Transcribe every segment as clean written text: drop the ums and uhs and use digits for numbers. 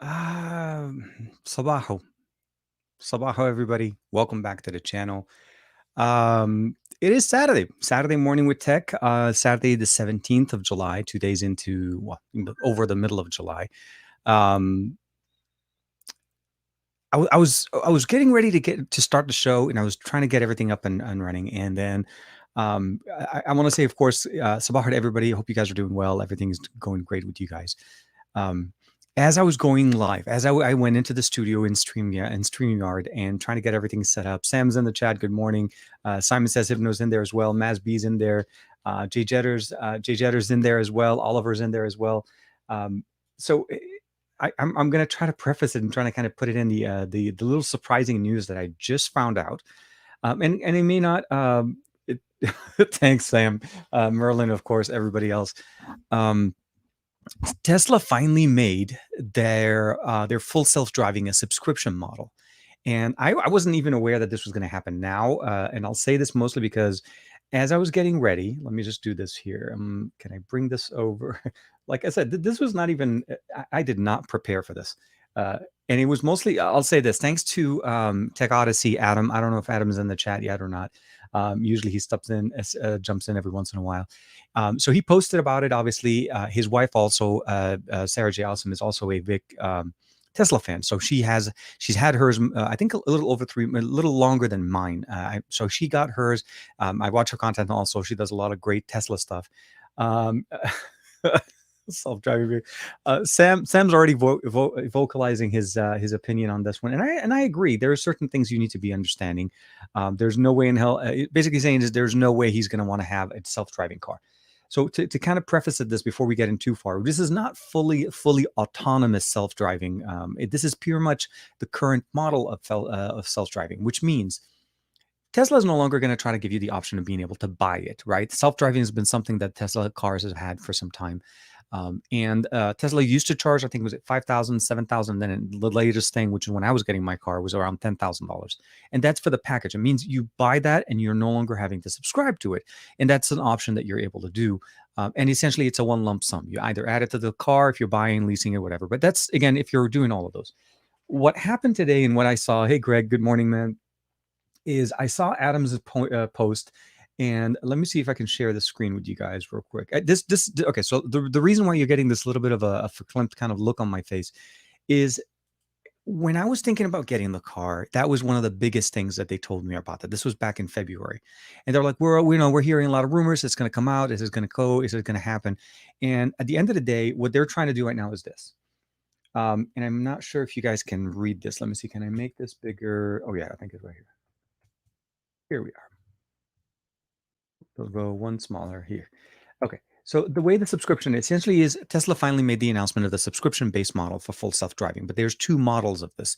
Sabaho. Sabaho, everybody. Welcome back to the channel. It is Saturday morning with tech, Saturday, the 17th of July, 2 days into, well, over the middle of July. Um, I was getting ready to start the show, and I was trying to get everything up and running. And then I want to say, of course, Sabaho to everybody. I hope you guys are doing well. Everything's going great with you guys. Um, as I was going live, as I went into the studio in StreamYard and trying to get everything set up, Sam's in the chat. Good morning. Simon says Hypno's in there as well. Maz B's in there. Jay Jetter's in there as well. Oliver's in there as well. So I'm going to try to preface it and trying to kind of put it in the little surprising news that I just found out. And it may not. Thanks, Sam, Merlin, of course, everybody else. Tesla finally made their full self-driving a subscription model. And I wasn't even aware that this was going to happen now. And I'll say this mostly because as I was getting ready, let me just do this here. Can I bring this over? Like I said, this was not even, I did not prepare for this. And it was mostly, I'll say this, thanks to Tech Odyssey, Adam. I don't know if Adam's in the chat yet or not. Usually he jumps in every once in a while. So he posted about it. Obviously, his wife also, Sarah J. Awesome, is also a big Tesla fan. So she's had hers. I think a little a little longer than mine. So she got hers. I watch her content also. She does a lot of great Tesla stuff. Um, Self-driving. Sam's already vocalizing his opinion on this one, and I agree. There are certain things you need to be understanding. There's no way in hell. Basically, saying is there's no way he's going to want to have a self-driving car. So to kind of preface this before we get in too far, this is not fully autonomous self-driving. This is pure much the current model of self-driving, which means Tesla is no longer going to try to give you the option of being able to buy it, right? Self-driving has been something that Tesla cars have had for some time. And Tesla used to charge, I think, was it $5,000, $7,000. Then the latest thing, which is when I was getting my car, was around $10,000. And that's for the package. It means you buy that and you're no longer having to subscribe to it. And that's an option that you're able to do. And essentially, it's a one lump sum. You either add it to the car if you're buying, leasing it, whatever. But that's, again, if you're doing all of those. What happened today and what I saw, hey, Greg, good morning, man, is I saw Adam's post. And let me see if I can share the screen with you guys real quick. Okay. So the reason why you're getting this little bit of a verklempt kind of look on my face is when I was thinking about getting the car, that was one of the biggest things that they told me about that. This was back in February. And they're like, we're hearing a lot of rumors. It's going to come out. Is it going to go? Is it going to happen? And at the end of the day, what they're trying to do right now is this. And I'm not sure if you guys can read this. Let me see. Can I make this bigger? Oh yeah, I think it's right here. Here we are. We'll go one smaller here. Okay. So the way the subscription essentially is, Tesla finally made the announcement of the subscription-based model for full self-driving, but there's two models of this,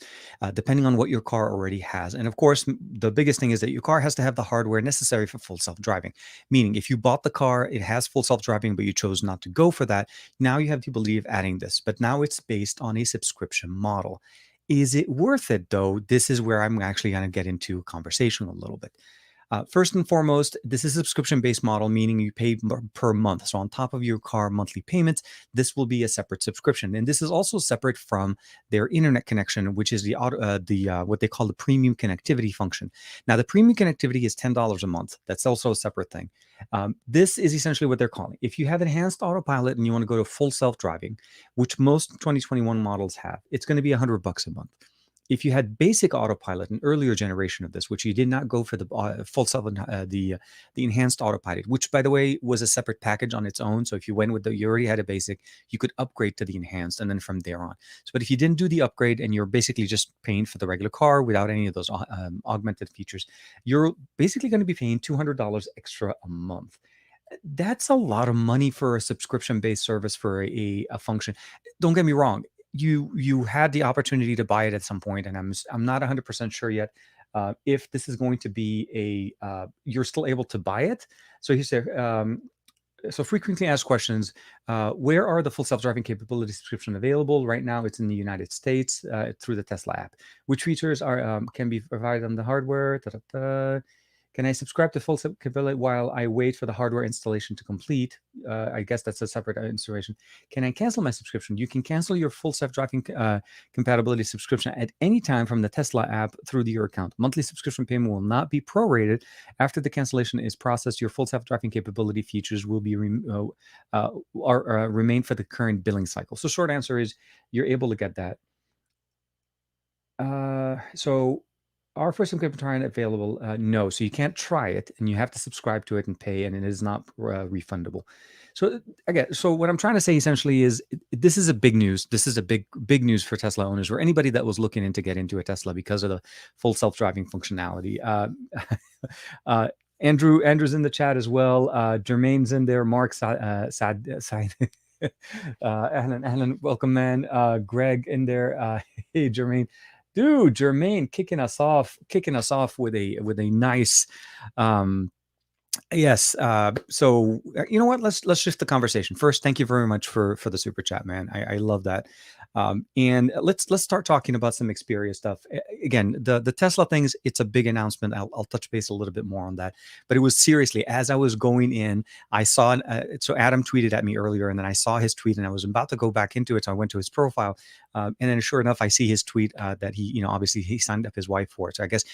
depending on what your car already has. And of course, the biggest thing is that your car has to have the hardware necessary for full self-driving. Meaning, if you bought the car, it has full self-driving, but you chose not to go for that, now you have the ability of adding this. But now it's based on a subscription model. Is it worth it, though? This is where I'm actually going to get into a conversation a little bit. First and foremost, this is a subscription-based model, meaning you pay per month. So on top of your car monthly payments, this will be a separate subscription, and this is also separate from their internet connection, which is what they call the premium connectivity function. Now, the premium connectivity is $10 a month. That's also a separate thing. This is essentially what they're calling. If you have enhanced autopilot and you want to go to full self-driving, which most 2021 models have, it's going to be $100 a month. If you had basic autopilot, an earlier generation of this, which you did not go for the full self, the enhanced autopilot, which by the way was a separate package on its own. So if you went with you already had a basic, you could upgrade to the enhanced, and then from there on. So, but if you didn't do the upgrade and you're basically just paying for the regular car without any of those augmented features, you're basically going to be paying $200 extra a month. That's a lot of money for a subscription-based service for a function. Don't get me wrong. You had the opportunity to buy it at some point, and I'm not 100% sure yet if this is going to be you're still able to buy it. So he said, so frequently asked questions, where are the full self-driving capability subscription available? Right now, it's in the United States through the Tesla app. Which features can be provided on the hardware? Can I subscribe to full capability while I wait for the hardware installation to complete? I guess that's a separate installation. Can I cancel my subscription? You can cancel your full self-driving compatibility subscription at any time from the Tesla app through your account. Monthly subscription payment will not be prorated. After the cancellation is processed, your full self-driving capability features will be remain for the current billing cycle. So short answer is you're able to get that. So are first time available? No, so you can't try it, and you have to subscribe to it and pay, and it is not refundable. So again, so what I'm trying to say essentially is this is a big news. This is a big news for Tesla owners or anybody that was looking in to get into a Tesla because of the full self-driving functionality. Andrew's in the chat as well. Jermaine's in there. Mark Alan, welcome, man. Greg in there. Hey, Jermaine. Dude, Jermaine kicking us off with a nice yes. So you know what? Let's shift the conversation. First, thank you very much for the super chat, man. I love that. And let's start talking about some Xperia stuff. Again, the Tesla things, it's a big announcement. I'll touch base a little bit more on that. But it was seriously, as I was going in, I saw so Adam tweeted at me earlier, and then I saw his tweet, and I was about to go back into it. So I went to his profile, and then sure enough, I see his tweet that he, obviously he signed up his wife for it. So I guess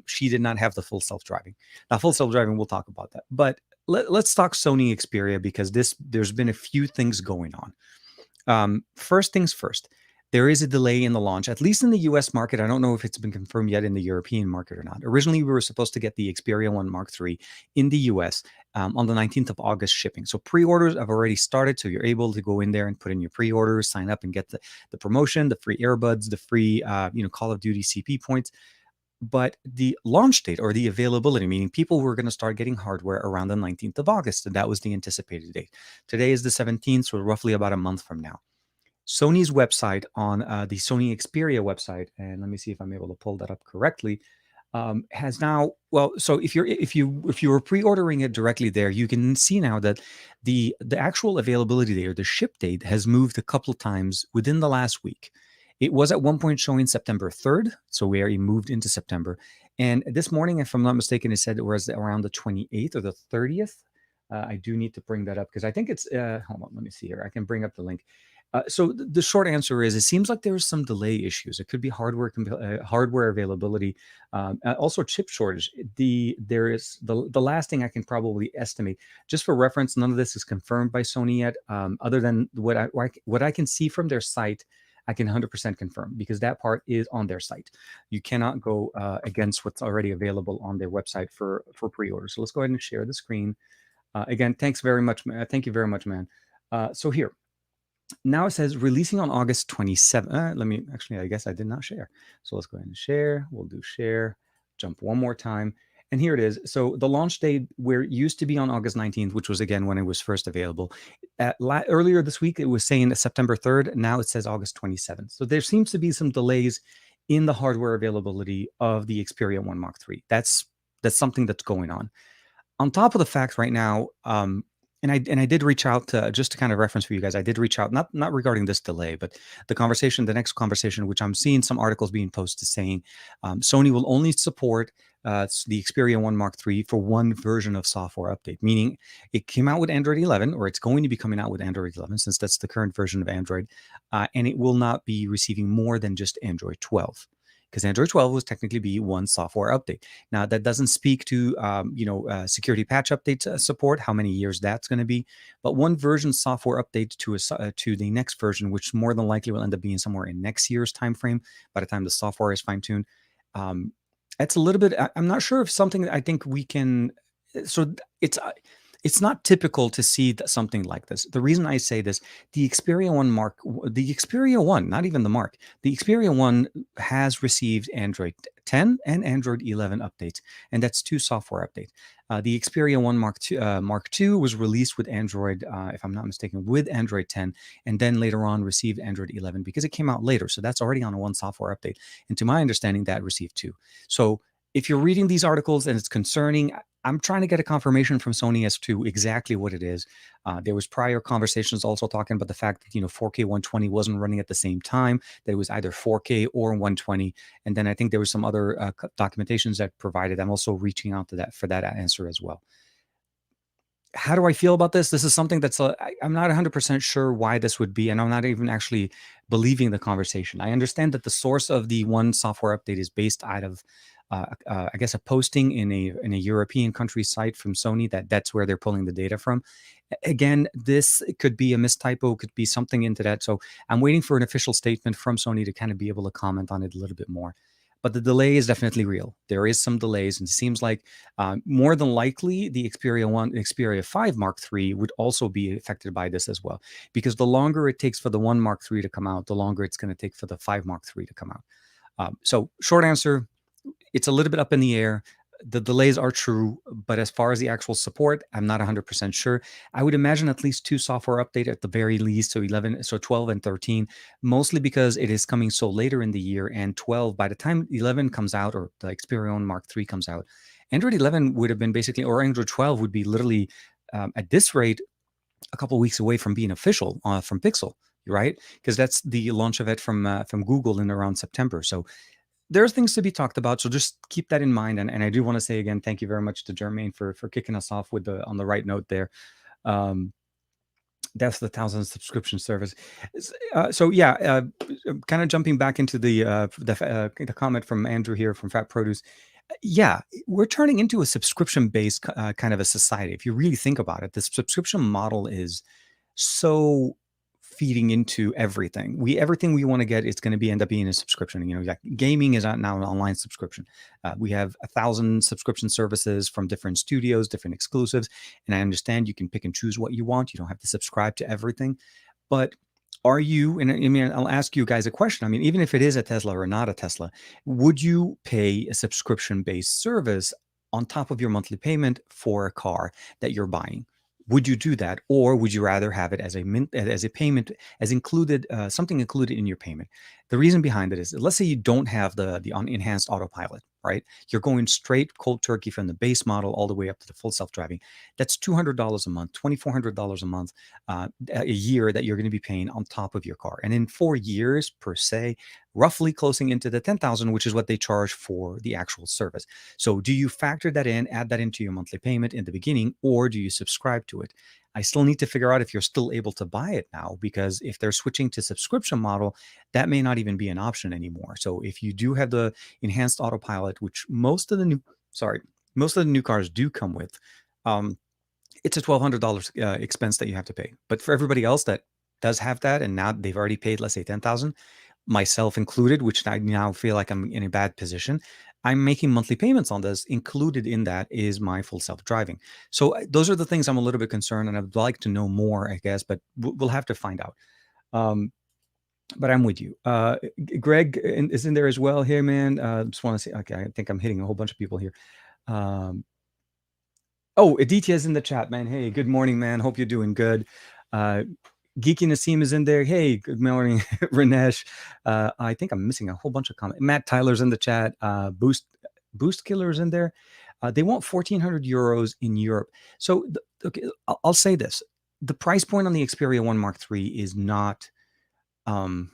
she did not have the full self-driving. Now, full self-driving, we'll talk about that. But let's talk Sony Xperia, because there's been a few things going on. First things first, there is a delay in the launch, at least in the US market. I don't know if it's been confirmed yet in the European market or not. Originally, we were supposed to get the Xperia 1 Mark III in the US on the 19th of August shipping. So pre-orders have already started. So you're able to go in there and put in your pre-orders, sign up and get the promotion, the free earbuds, the free Call of Duty CP points. But the launch date or the availability, meaning people were going to start getting hardware around the 19th of August, and that was the anticipated date. Today is the 17th, so roughly about a month from now. Sony's website on the Sony Xperia website, and let me see if I'm able to pull that up correctly, has now, well, so if you were pre-ordering it directly there, you can see now that the actual availability date or the ship date has moved a couple times within the last week. It was at one point showing September 3rd, so we already moved into September. And this morning, if I'm not mistaken, it said it was around the 28th or the 30th. I do need to bring that up because I think it's, hold on, let me see here. I can bring up the link. So the short answer is, it seems like there's some delay issues. It could be hardware availability, also chip shortage. There is the last thing I can probably estimate, just for reference. None of this is confirmed by Sony yet, other than what I can see from their site. I can 100% confirm, because that part is on their site. You cannot go against what's already available on their website for pre-order. So let's go ahead and share the screen. Again, thanks very much, man. Thank you very much, man. So here. Now it says releasing on August 27th. Let me, actually, I guess I did not share. So let's go ahead and share. We'll do share, jump one more time. And here it is. So the launch date, where it used to be on August 19th, which was again when it was first available. Earlier this week, it was saying September 3rd. Now it says August 27th. So there seems to be some delays in the hardware availability of the Xperia 1 Mark III. That's something that's going on. On top of the fact right now, and I did reach out to, just to kind of reference for you guys, I did reach out, not regarding this delay, but the next conversation, which I'm seeing some articles being posted saying Sony will only support the Xperia 1 Mark III for one version of software update, meaning it came out with Android 11, or it's going to be coming out with Android 11, since that's the current version of Android, and it will not be receiving more than just Android 12. Because Android 12 was technically be one software update. Now, that doesn't speak to security patch update support, how many years that's going to be, but one version software update to the next version, which more than likely will end up being somewhere in next year's timeframe by the time the software is fine-tuned. It's a little bit, I'm not sure if something that I think we can, so it's not typical to see something like this. The reason I say this, the Xperia 1, not even the Mark, the Xperia 1 has received Android 10 and Android 11 updates, and that's two software updates. The Xperia 1 Mark II was released with Android, if I'm not mistaken, with Android 10, and then later on received Android 11 because it came out later. So that's already on a one software update. And to my understanding, that received two. So if you're reading these articles and it's concerning, I'm trying to get a confirmation from Sony as to exactly what it is. There was prior conversations also talking about the fact that 4K 120 wasn't running at the same time. That it was either 4K or 120, and then I think there was some other documentations that provided. I'm also reaching out to that for that answer as well. How do I feel about this? This is something that's I'm not 100% sure why this would be, and I'm not even actually believing the conversation. I understand that the source of the one software update is based out of, I guess, a posting in a European country site from Sony. That's where they're pulling the data from. Again, this could be a mistypo, could be something into that. So I'm waiting for an official statement from Sony to kind of be able to comment on it a little bit more. But the delay is definitely real. There is some delays, and it seems like more than likely the Xperia 5 Mark III would also be affected by this as well, because the longer it takes for the 1 Mark III to come out, the longer it's going to take for the 5 Mark III to come out. So short answer, it's a little bit up in the air. The delays are true, but as far as the actual support, I'm not 100% sure. I would imagine at least 2 software update at the very least, so 12 and 13, mostly because it is coming so later in the year, and 12, by the time 11 comes out, or the Xperia Mark III comes out, Android 11 would have been basically, or Android 12 would be literally, at this rate, a couple of weeks away from being official from Pixel, right? Because that's the launch of it from Google in around September. So there's things to be talked about, so just keep that in mind. And I do want to say again, thank you very much to Jermaine for kicking us off with on the right note there. That's the 1,000 subscription service. So yeah, kind of jumping back into the comment from Andrew here from Fat Produce. Yeah, we're turning into a subscription-based kind of a society. If you really think about it, the subscription model is so feeding into everything. Everything we want to get, it's going to be end up being a subscription. Like gaming is now an online subscription. We have 1,000 subscription services from different studios, different exclusives. And I understand you can pick and choose what you want. You don't have to subscribe to everything. But are you, and I mean, I'll ask you guys a question. I mean, even if it is a Tesla or not a Tesla, would you pay a subscription-based service on top of your monthly payment for a car that you're buying? Would you do that, or would you rather have it as a payment, as included, something included in your payment? The reason behind it is, let's say you don't have the enhanced autopilot, right? You're going straight cold turkey from the base model all the way up to the full self-driving. That's $200 a month, $2,400 a month, a year that you're going to be paying on top of your car. And in 4 years per se, roughly closing into the 10,000, which is what they charge for the actual service. So do you factor that in, add that into your monthly payment in the beginning, or do you subscribe to it? I still need to figure out if you're still able to buy it now, because if they're switching to subscription model, that may not even be an option anymore. So if you do have the enhanced autopilot, which most of the new cars do come with, it's a $1,200 expense that you have to pay. But for everybody else that does have that, and now they've already paid, let's say 10,000, myself included, which I now feel like I'm in a bad position, I'm making monthly payments on this. Included in that is my full self-driving. So those are the things I'm a little bit concerned, and I'd like to know more, I guess, but we'll have to find out. But I'm with you. Greg is in there as well here, man. Just want to say, okay, I think I'm hitting a whole bunch of people here. Oh, Aditya is in the chat, man. Hey, good morning, man. Hope you're doing good. Geeky Nassim is in there. Hey, good morning, Ranesh. I think I'm missing a whole bunch of comments. Matt Tyler's in the chat. Boost Killer's in there. They want 1,400 euros in Europe. So, okay, I'll say this. The price point on the Xperia 1 Mark III is not, I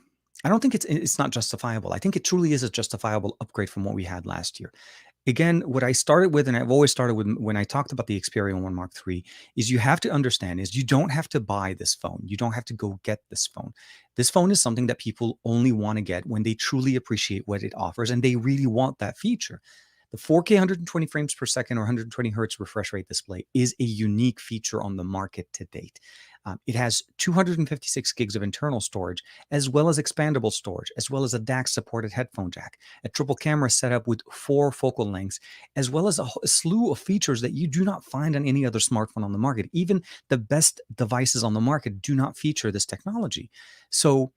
don't think it's not justifiable. I think it truly is a justifiable upgrade from what we had last year. Again, what I started with, and I've always started with when I talked about the Xperia 1 Mark III, is you have to understand is you don't have to buy this phone. You don't have to go get this phone. This phone is something that people only want to get when they truly appreciate what it offers and they really want that feature. The 4K 120 frames per second or 120 hertz refresh rate display is a unique feature on the market to date. It has 256 gigs of internal storage, as well as expandable storage, as well as a DAC-supported headphone jack, a triple camera setup with 4 focal lengths, as well as a slew of features that you do not find on any other smartphone on the market. Even the best devices on the market do not feature this technology. So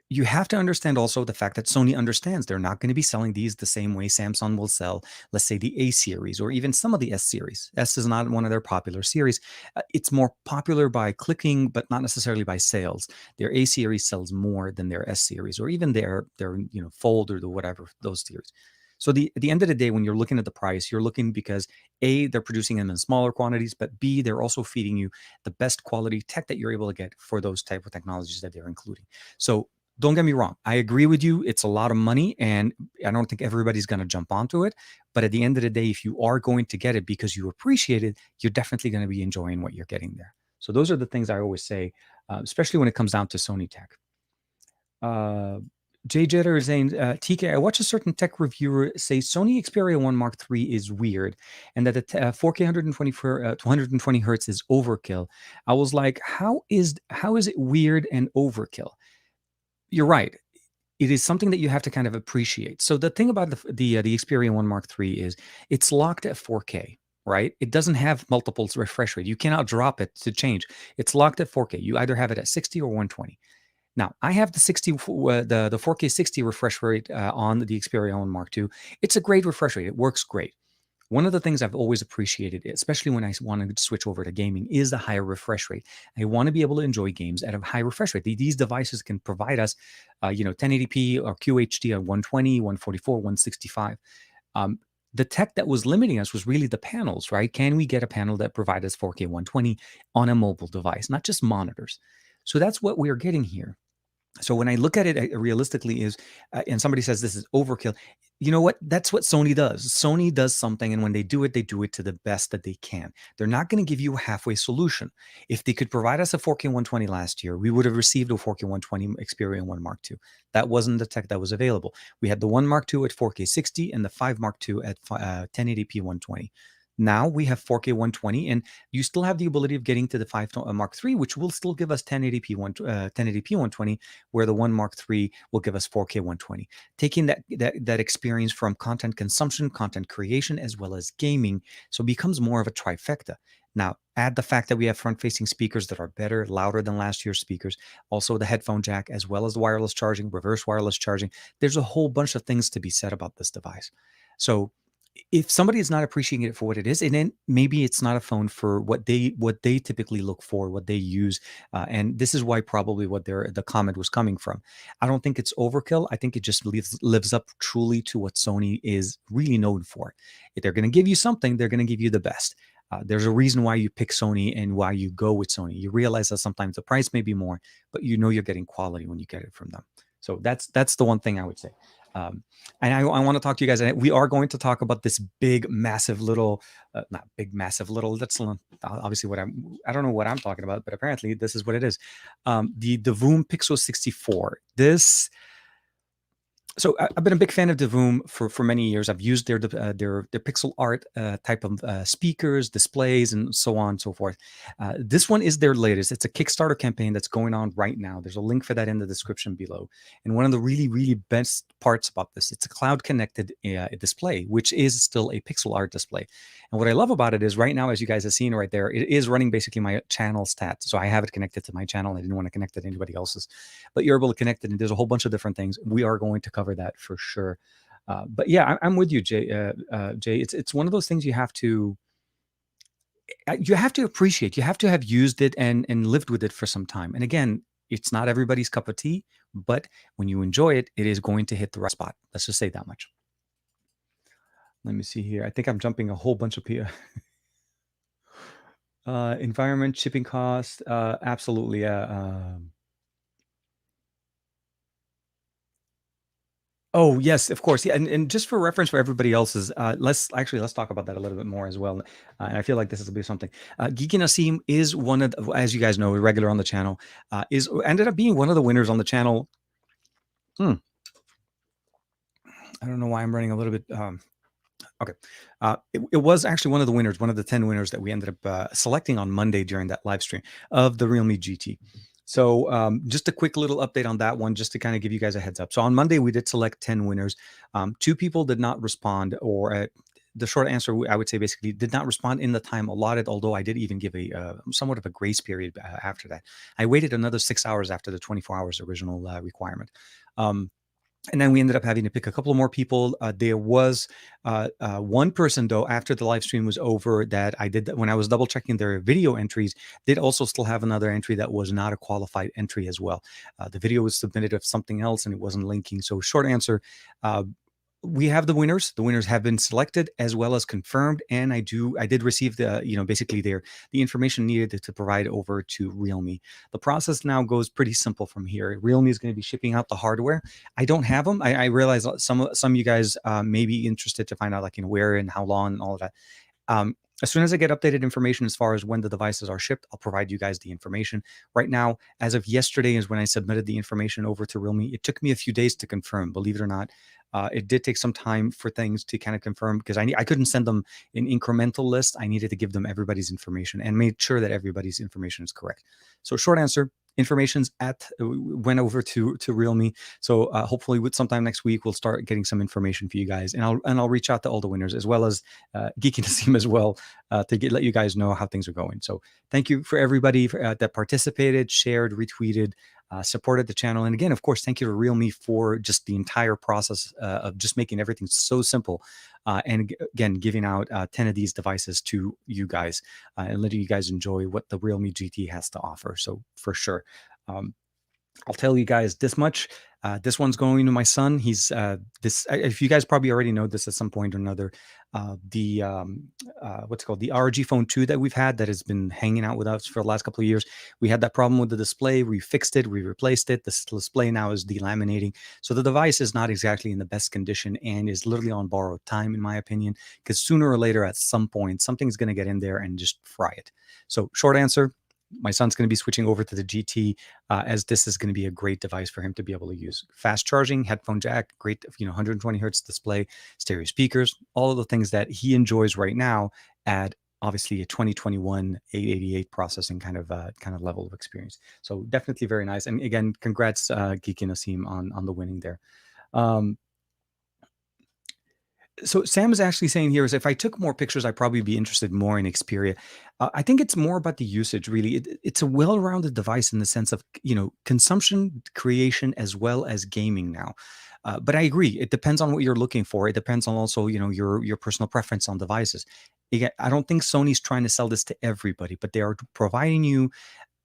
you have to understand also the fact that Sony understands they're not going to be selling these the same way Samsung will sell, let's say, the A series or even some of the S series. S is not one of their popular series. It's more popular by clicking, but not necessarily by sales. Their A series sells more than their S series or even their Fold or the whatever, those series. So at the end of the day, when you're looking at the price, you're looking because A, they're producing them in smaller quantities, but B, they're also feeding you the best quality tech that you're able to get for those type of technologies that they're including. So don't get me wrong. I agree with you. It's a lot of money, and I don't think everybody's going to jump onto it. But at the end of the day, if you are going to get it because you appreciate it, you're definitely going to be enjoying what you're getting there. So those are the things I always say, especially when it comes down to Sony tech. Uh, Jay Jetter is saying, TK, I watched a certain tech reviewer say Sony Xperia 1 Mark III is weird and that the 4K 220 hertz is overkill. I was like, how is it weird and overkill? You're right. It is something that you have to kind of appreciate. So the thing about the Xperia 1 Mark III is it's locked at 4K, right? It doesn't have multiple refresh rate. You cannot drop it to change. It's locked at 4K. You either have it at 60 or 120. Now, I have the 60, the 4K 60 refresh rate on the Xperia 1 Mark II. It's a great refresh rate. It works great. One of the things I've always appreciated, especially when I want to switch over to gaming, is the higher refresh rate. I want to be able to enjoy games at a high refresh rate. These devices can provide us, 1080p or QHD at 120, 144, 165. The tech that was limiting us was really the panels, right? Can we get a panel that provides us 4K 120 on a mobile device, not just monitors? So that's what we're getting here. So when I look at it realistically and somebody says this is overkill, you know what? That's what Sony does. Sony does something, and when they do it to the best that they can. They're not going to give you a halfway solution. If they could provide us a 4K 120 last year, we would have received a 4K 120 Xperia 1 Mark II. That wasn't the tech that was available. We had the 1 Mark II at 4K 60 and the 5 Mark II at 1080p 120. Now we have 4K 120, and you still have the ability of getting to the 5 Mark III, which will still give us 1080p 120, where the 1 Mark III will give us 4K 120. Taking that experience from content consumption, content creation, as well as gaming, so it becomes more of a trifecta. Now, add the fact that we have front-facing speakers that are better, louder than last year's speakers, also the headphone jack, as well as the wireless charging, reverse wireless charging. There's a whole bunch of things to be said about this device. So if somebody is not appreciating it for what it is, and then maybe it's not a phone for what they typically look for, what they use, and this is why probably the comment was coming from. I don't think it's overkill. I think it just lives up truly to what Sony is really known for. If they're going to give you something, they're going to give you the best. There's a reason why you pick Sony and why you go with Sony. You realize that sometimes the price may be more, but you know you're getting quality when you get it from them. So that's the one thing I would say. And I want to talk to you guys. And we are going to talk about this big, massive, little, not big, massive, little. That's obviously I don't know what I'm talking about, but apparently this is what it is. The Divoom Pixoo-64. So I've been a big fan of Divoom for many years. I've used their pixel art type of speakers, displays, and so on and so forth. This one is their latest. It's a Kickstarter campaign that's going on right now. There's a link for that in the description below. And one of the really, really best parts about this, it's a cloud-connected display, which is still a pixel art display. And what I love about it is right now, as you guys have seen right there, it is running basically my channel stats. So I have it connected to my channel. I didn't want to connect it to anybody else's, but you're able to connect it, and there's a whole bunch of different things. We are going to cover that for sure. But yeah, I'm with you, Jay. Jay, it's one of those things you have to appreciate. You have to have used it and lived with it for some time. And again, it's not everybody's cup of tea, but when you enjoy it, it is going to hit the right spot. Let's just say that much. Let me see here. I think I'm jumping a whole bunch of here. Environment, shipping cost, absolutely. Oh, yes, of course. Yeah, and just for reference for everybody else's, let's talk about that a little bit more as well. And I feel like this will be something. Geeky Nassim is one of, as you guys know, a regular on the channel, ended up being one of the winners on the channel. I don't know why I'm running a little bit. Okay. It was actually one of the winners, one of the 10 winners that we ended up selecting on Monday during that live stream of the Realme GT. So just a quick little update on that one, just to kind of give you guys a heads up. So on Monday, we did select 10 winners. 2 people did not respond, or the short answer, I would say, basically did not respond in the time allotted, although I did even give a somewhat of a grace period after that. I waited another 6 hours after the 24 hours original requirement. And then we ended up having to pick a couple more people. There was one person, though, after the live stream was over, that I did when I was double checking their video entries, did also still have another entry that was not a qualified entry as well. The video was submitted of something else and it wasn't linking. So short answer, we have the winners. The winners have been selected as well as confirmed, and I did receive the basically the information needed to provide over to Realme. The process now goes pretty simple from here. Realme is going to be shipping out the hardware. I don't have them. I realize some of you guys may be interested to find out, like, where and how long and all of that. As soon as I get updated information as far as when the devices are shipped, I'll provide you guys the information. Right now, as of yesterday is when I submitted the information over to Realme. It took me a few days to confirm, believe it or not. It did take some time for things to kind of confirm, because I couldn't send them an incremental list. I needed to give them everybody's information and made sure that everybody's information is correct. So short answer, information's went over to Realme. So hopefully with sometime next week, we'll start getting some information for you guys, and I'll reach out to all the winners as well as Geeky Nassim as well, to let you guys know how things are going. So thank you for everybody that participated, shared, retweeted, supported the channel. And again, of course, thank you to Realme for just the entire process of just making everything so simple. And again, giving out 10 of these devices to you guys, and letting you guys enjoy what the Realme GT has to offer. So for sure. I'll tell you guys this much. This one's going to my son. He's if you guys probably already know this at some point or another, what's it called, the ROG Phone 2 that we've had that has been hanging out with us for the last couple of years. We had that problem with the display. We fixed it. We replaced it. The display now is delaminating. So the device is not exactly in the best condition and is literally on borrowed time, in my opinion, because sooner or later, at some point, something's going to get in there and just fry it. So short answer, my son's going to be switching over to the GT, as this is going to be a great device for him to be able to use. Fast charging, headphone jack, great, 120 hertz display, stereo speakers, all of the things that he enjoys right now at obviously a 2021 888 processing kind of level of experience. So definitely very nice. And again, congrats, Geeky Nassim, on the winning there. So Sam is actually saying here is, if I took more pictures, I'd probably be interested more in Xperia. I think it's more about the usage, really. It's a well-rounded device in the sense of, consumption, creation, as well as gaming now. But I agree, it depends on what you're looking for. It depends on also, your personal preference on devices. Again, I don't think Sony's trying to sell this to everybody, but they are providing you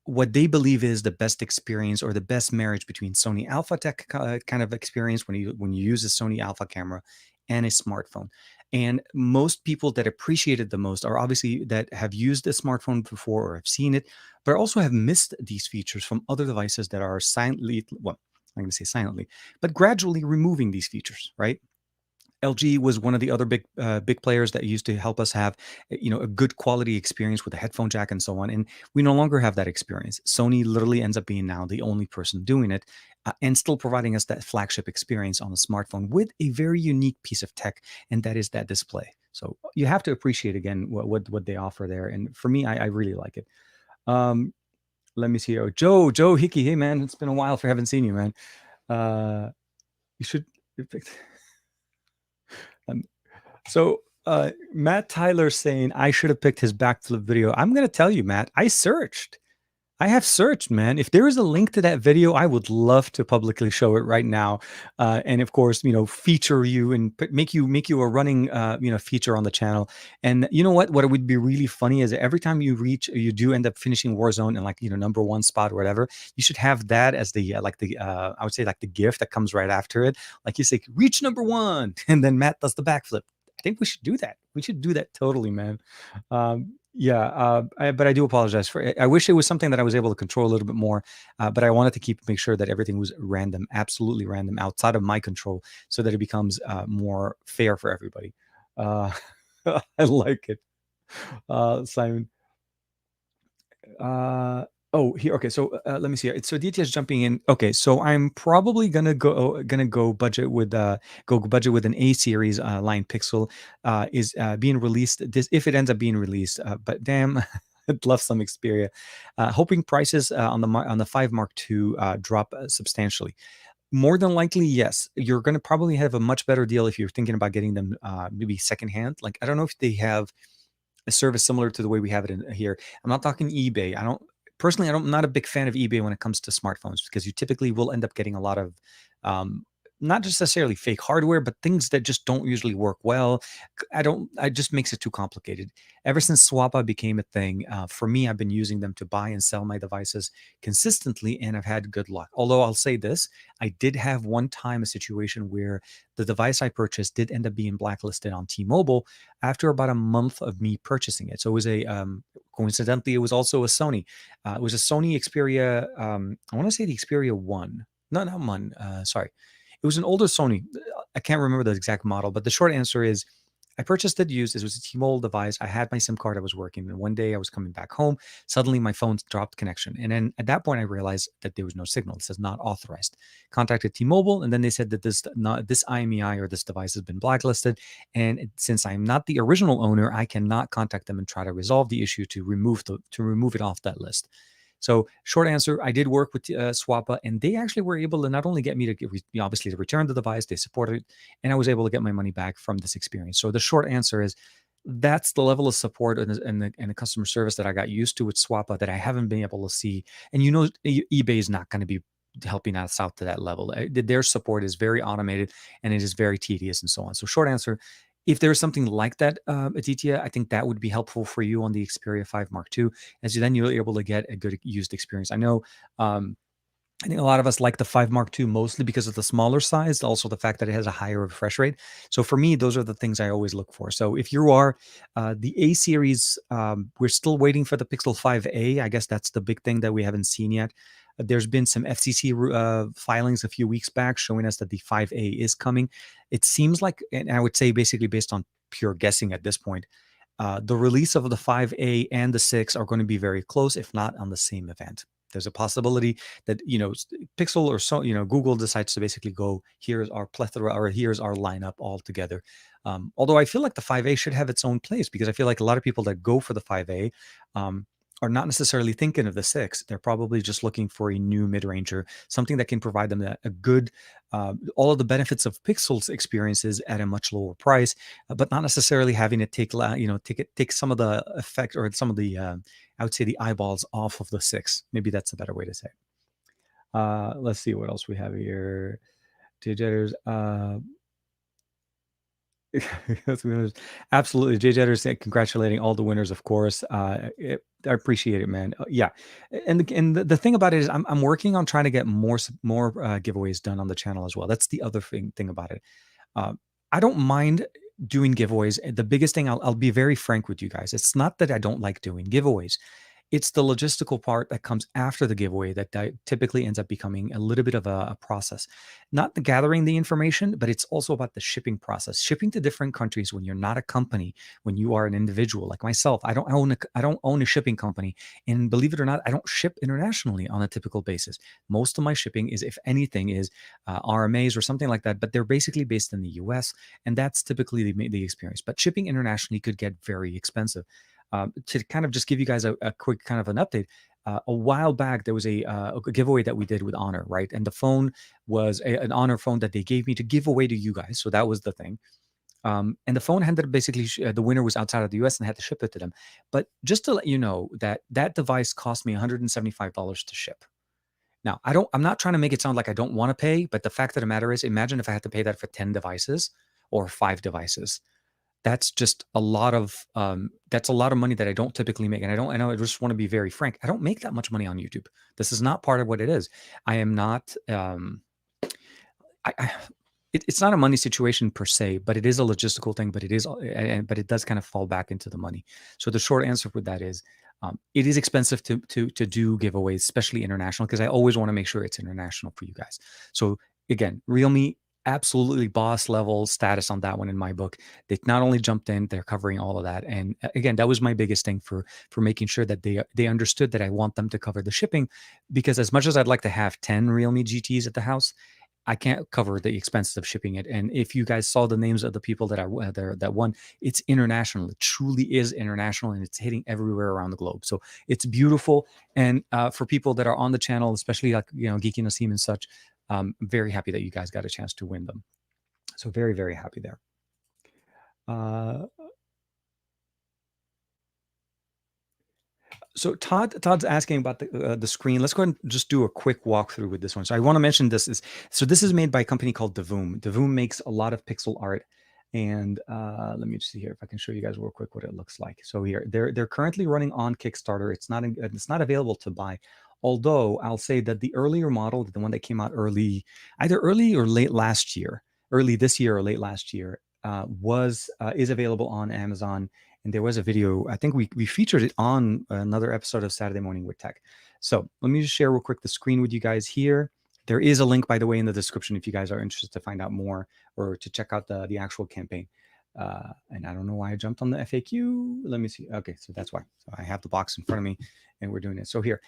what they believe is the best experience, or the best marriage between Sony Alpha Tech kind of experience when you use a Sony Alpha camera and a smartphone. And most people that appreciate it the most are obviously that have used a smartphone before or have seen it, but also have missed these features from other devices that are silently, well, I'm going to say silently, but gradually removing these features, right? LG was one of the other big players that used to help us have, a good quality experience with a headphone jack and so on. And we no longer have that experience. Sony literally ends up being now the only person doing it, and still providing us that flagship experience on a smartphone with a very unique piece of tech, and that is that display. So you have to appreciate, again, what they offer there. And for me, I really like it. Let me see. Oh, Joe Hickey. Hey, man, it's been a while for haven't seen you, man. You should. So Matt Tyler saying I should have picked his backflip video. I'm going to tell you, Matt, I have searched, man. If there is a link to that video, I would love to publicly show it right now. And of course, feature you and make you a running, feature on the channel. And you know what would be really funny is every time you do end up finishing Warzone in, like, number one spot or whatever, you should have that as the, I would say, like, the gift that comes right after it. Like, you say, reach number one, and then Matt does the backflip. I think we should do that. We should do that totally, man. But I do apologize for. I wish it was something that I was able to control a little bit more. But I wanted to make sure that everything was random, absolutely random, outside of my control, so that it becomes more fair for everybody. I like it, Simon. Oh, here. Okay, so let me see. So DTS jumping in. Okay, so I'm probably gonna go budget with an A series line Pixel is being released. This, if it ends up being released. But damn, I'd love some Xperia. Hoping prices on the 5 Mark II drop substantially. More than likely, yes. You're going to probably have a much better deal if you're thinking about getting them maybe secondhand. Like, I don't know if they have a service similar to the way we have it in here. I'm not talking eBay. I'm not a big fan of eBay when it comes to smartphones, because you typically will end up getting a lot of not just necessarily fake hardware, but things that just don't usually work well. I don't. It just makes it too complicated. Ever since Swappa became a thing, for me, I've been using them to buy and sell my devices consistently, and I've had good luck. Although I'll say this, I did have one time a situation where the device I purchased did end up being blacklisted on T-Mobile after about a month of me purchasing it. So it was a coincidentally, it was also a Sony. It was a Sony Xperia. I want to say the Xperia One. No, not One. Sorry, it was an older Sony. I can't remember the exact model, but the short answer is I purchased it used. It was a T-Mobile device. I had my SIM card. I was working, and one day I was coming back home. Suddenly, my phone dropped connection, and then at that point, I realized that there was no signal. It says not authorized. Contacted T-Mobile, and then they said that this IMEI or this device has been blacklisted, and since I'm not the original owner, I cannot contact them and try to resolve the issue to remove it off that list. So, short answer, I did work with Swappa, and they actually were able to not only get me to obviously to return the device, they supported it, and I was able to get my money back from this experience. So, the short answer is that's the level of support and the customer service that I got used to with Swappa that I haven't been able to see. And eBay is not going to be helping us out to that level. Their support is very automated and it is very tedious and so on. So, short answer, if there's something like that, Aditya, I think that would be helpful for you on the Xperia 5 Mark II, as then you're able to get a good used experience. Um, I think a lot of us like the 5 Mark II mostly because of the smaller size, also the fact that it has a higher refresh rate. So for me, those are the things I always look for. So if you are the A series, we're still waiting for the Pixel 5a. I guess that's the big thing that we haven't seen yet. There's been some FCC filings a few weeks back showing us that the 5a is coming. It seems like, and I would say basically based on pure guessing at this point, the release of the 5a and the 6 are going to be very close, if not on the same event. There's a possibility that Pixel or so Google decides to basically go, here's our plethora or here's our lineup all together. Although I feel like the 5a should have its own place because I feel like a lot of people that go for the 5a are not necessarily thinking of the 6. They're probably just looking for a new mid-ranger, something that can provide them a good, all of the benefits of Pixel's experiences at a much lower price, but not necessarily having to take some of the effect or some of the, I would say, the eyeballs off of the 6. Maybe that's a better way to say it. Let's see what else we have here. Absolutely. Jay Jetter saying congratulating all the winners, of course. I appreciate it, man. Yeah. And the thing about it is I'm working on trying to get more giveaways done on the channel as well. That's the other thing about it. Uh, I don't mind doing giveaways. The biggest thing, I'll be very frank with you guys. It's not that I don't like doing giveaways. It's the logistical part that comes after the giveaway that typically ends up becoming a little bit of a process. Not the gathering the information, but it's also about the shipping process. Shipping to different countries when you're not a company, when you are an individual like myself. I don't own a shipping company, and believe it or not, I don't ship internationally on a typical basis. Most of my shipping is, if anything, is RMAs or something like that, but they're basically based in the US, and that's typically the experience. But shipping internationally could get very expensive. To kind of just give you guys a quick kind of an update, a while back there was a giveaway that we did with Honor, right? And the phone was an Honor phone that they gave me to give away to you guys. So that was the thing. And the phone ended up basically the winner was outside of the US and had to ship it to them. But just to let you know that that device cost me $175 to ship. Now, I'm not trying to make it sound like I don't want to pay, but the fact of the matter is, imagine if I had to pay that for 10 devices or 5 devices. That's just a lot of that's a lot of money that I don't typically make. And I know I just want to be very frank. I don't make that much money on YouTube. This is not part of what it is. I am not I it's not a money situation per se, but it is a logistical thing, but but it does kind of fall back into the money. So the short answer for that is it is expensive to do giveaways, especially international, because I always want to make sure it's international for you guys. So again, Realme, absolutely boss level status on that one in my book. They not only jumped in, they're covering all of that. And again, that was my biggest thing for making sure that they understood that I want them to cover the shipping, because as much as I'd like to have 10 Realme GTs at the house, I can't cover the expenses of shipping it. And if you guys saw the names of the people that are there that won, it's international. It truly is international, and it's hitting everywhere around the globe. So it's beautiful. And for people that are on the channel, especially like Geeky Nasim and such, I'm very happy that you guys got a chance to win them. So very, very happy there. Uh, So Todd's asking about the screen. Let's go ahead and just do a quick walkthrough with this one. So I want to mention this is this is made by a company called Divoom. Divoom makes a lot of pixel art, and let me just see here if I can show you guys real quick what it looks like. So here they're currently running on Kickstarter. It's not available to buy. Although I'll say that the earlier model, the one that came out either early or late last year, early this year or late last year, is available on Amazon. And there was a video, I think we featured it on another episode of Saturday Morning with Tech. So let me just share real quick the screen with you guys here. There is a link, by the way, in the description if you guys are interested to find out more or to check out the actual campaign. And I don't know why I jumped on the FAQ. Let me see. Okay, so that's why. So I have the box in front of me and we're doing it. So here,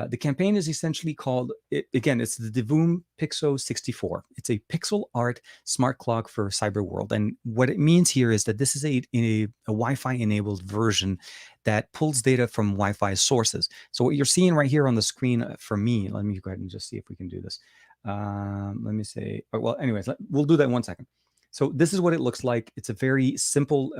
the campaign is essentially called, it's the Divoom Pixoo-64. It's a pixel art smart clock for cyber world. And what it means here is that this is a Wi-Fi enabled version that pulls data from Wi-Fi sources. So what you're seeing right here on the screen for me, let me go ahead and just see if we can do this. Let me say, well, anyways, we'll do that in 1 second. So this is what it looks like. It's a very simple,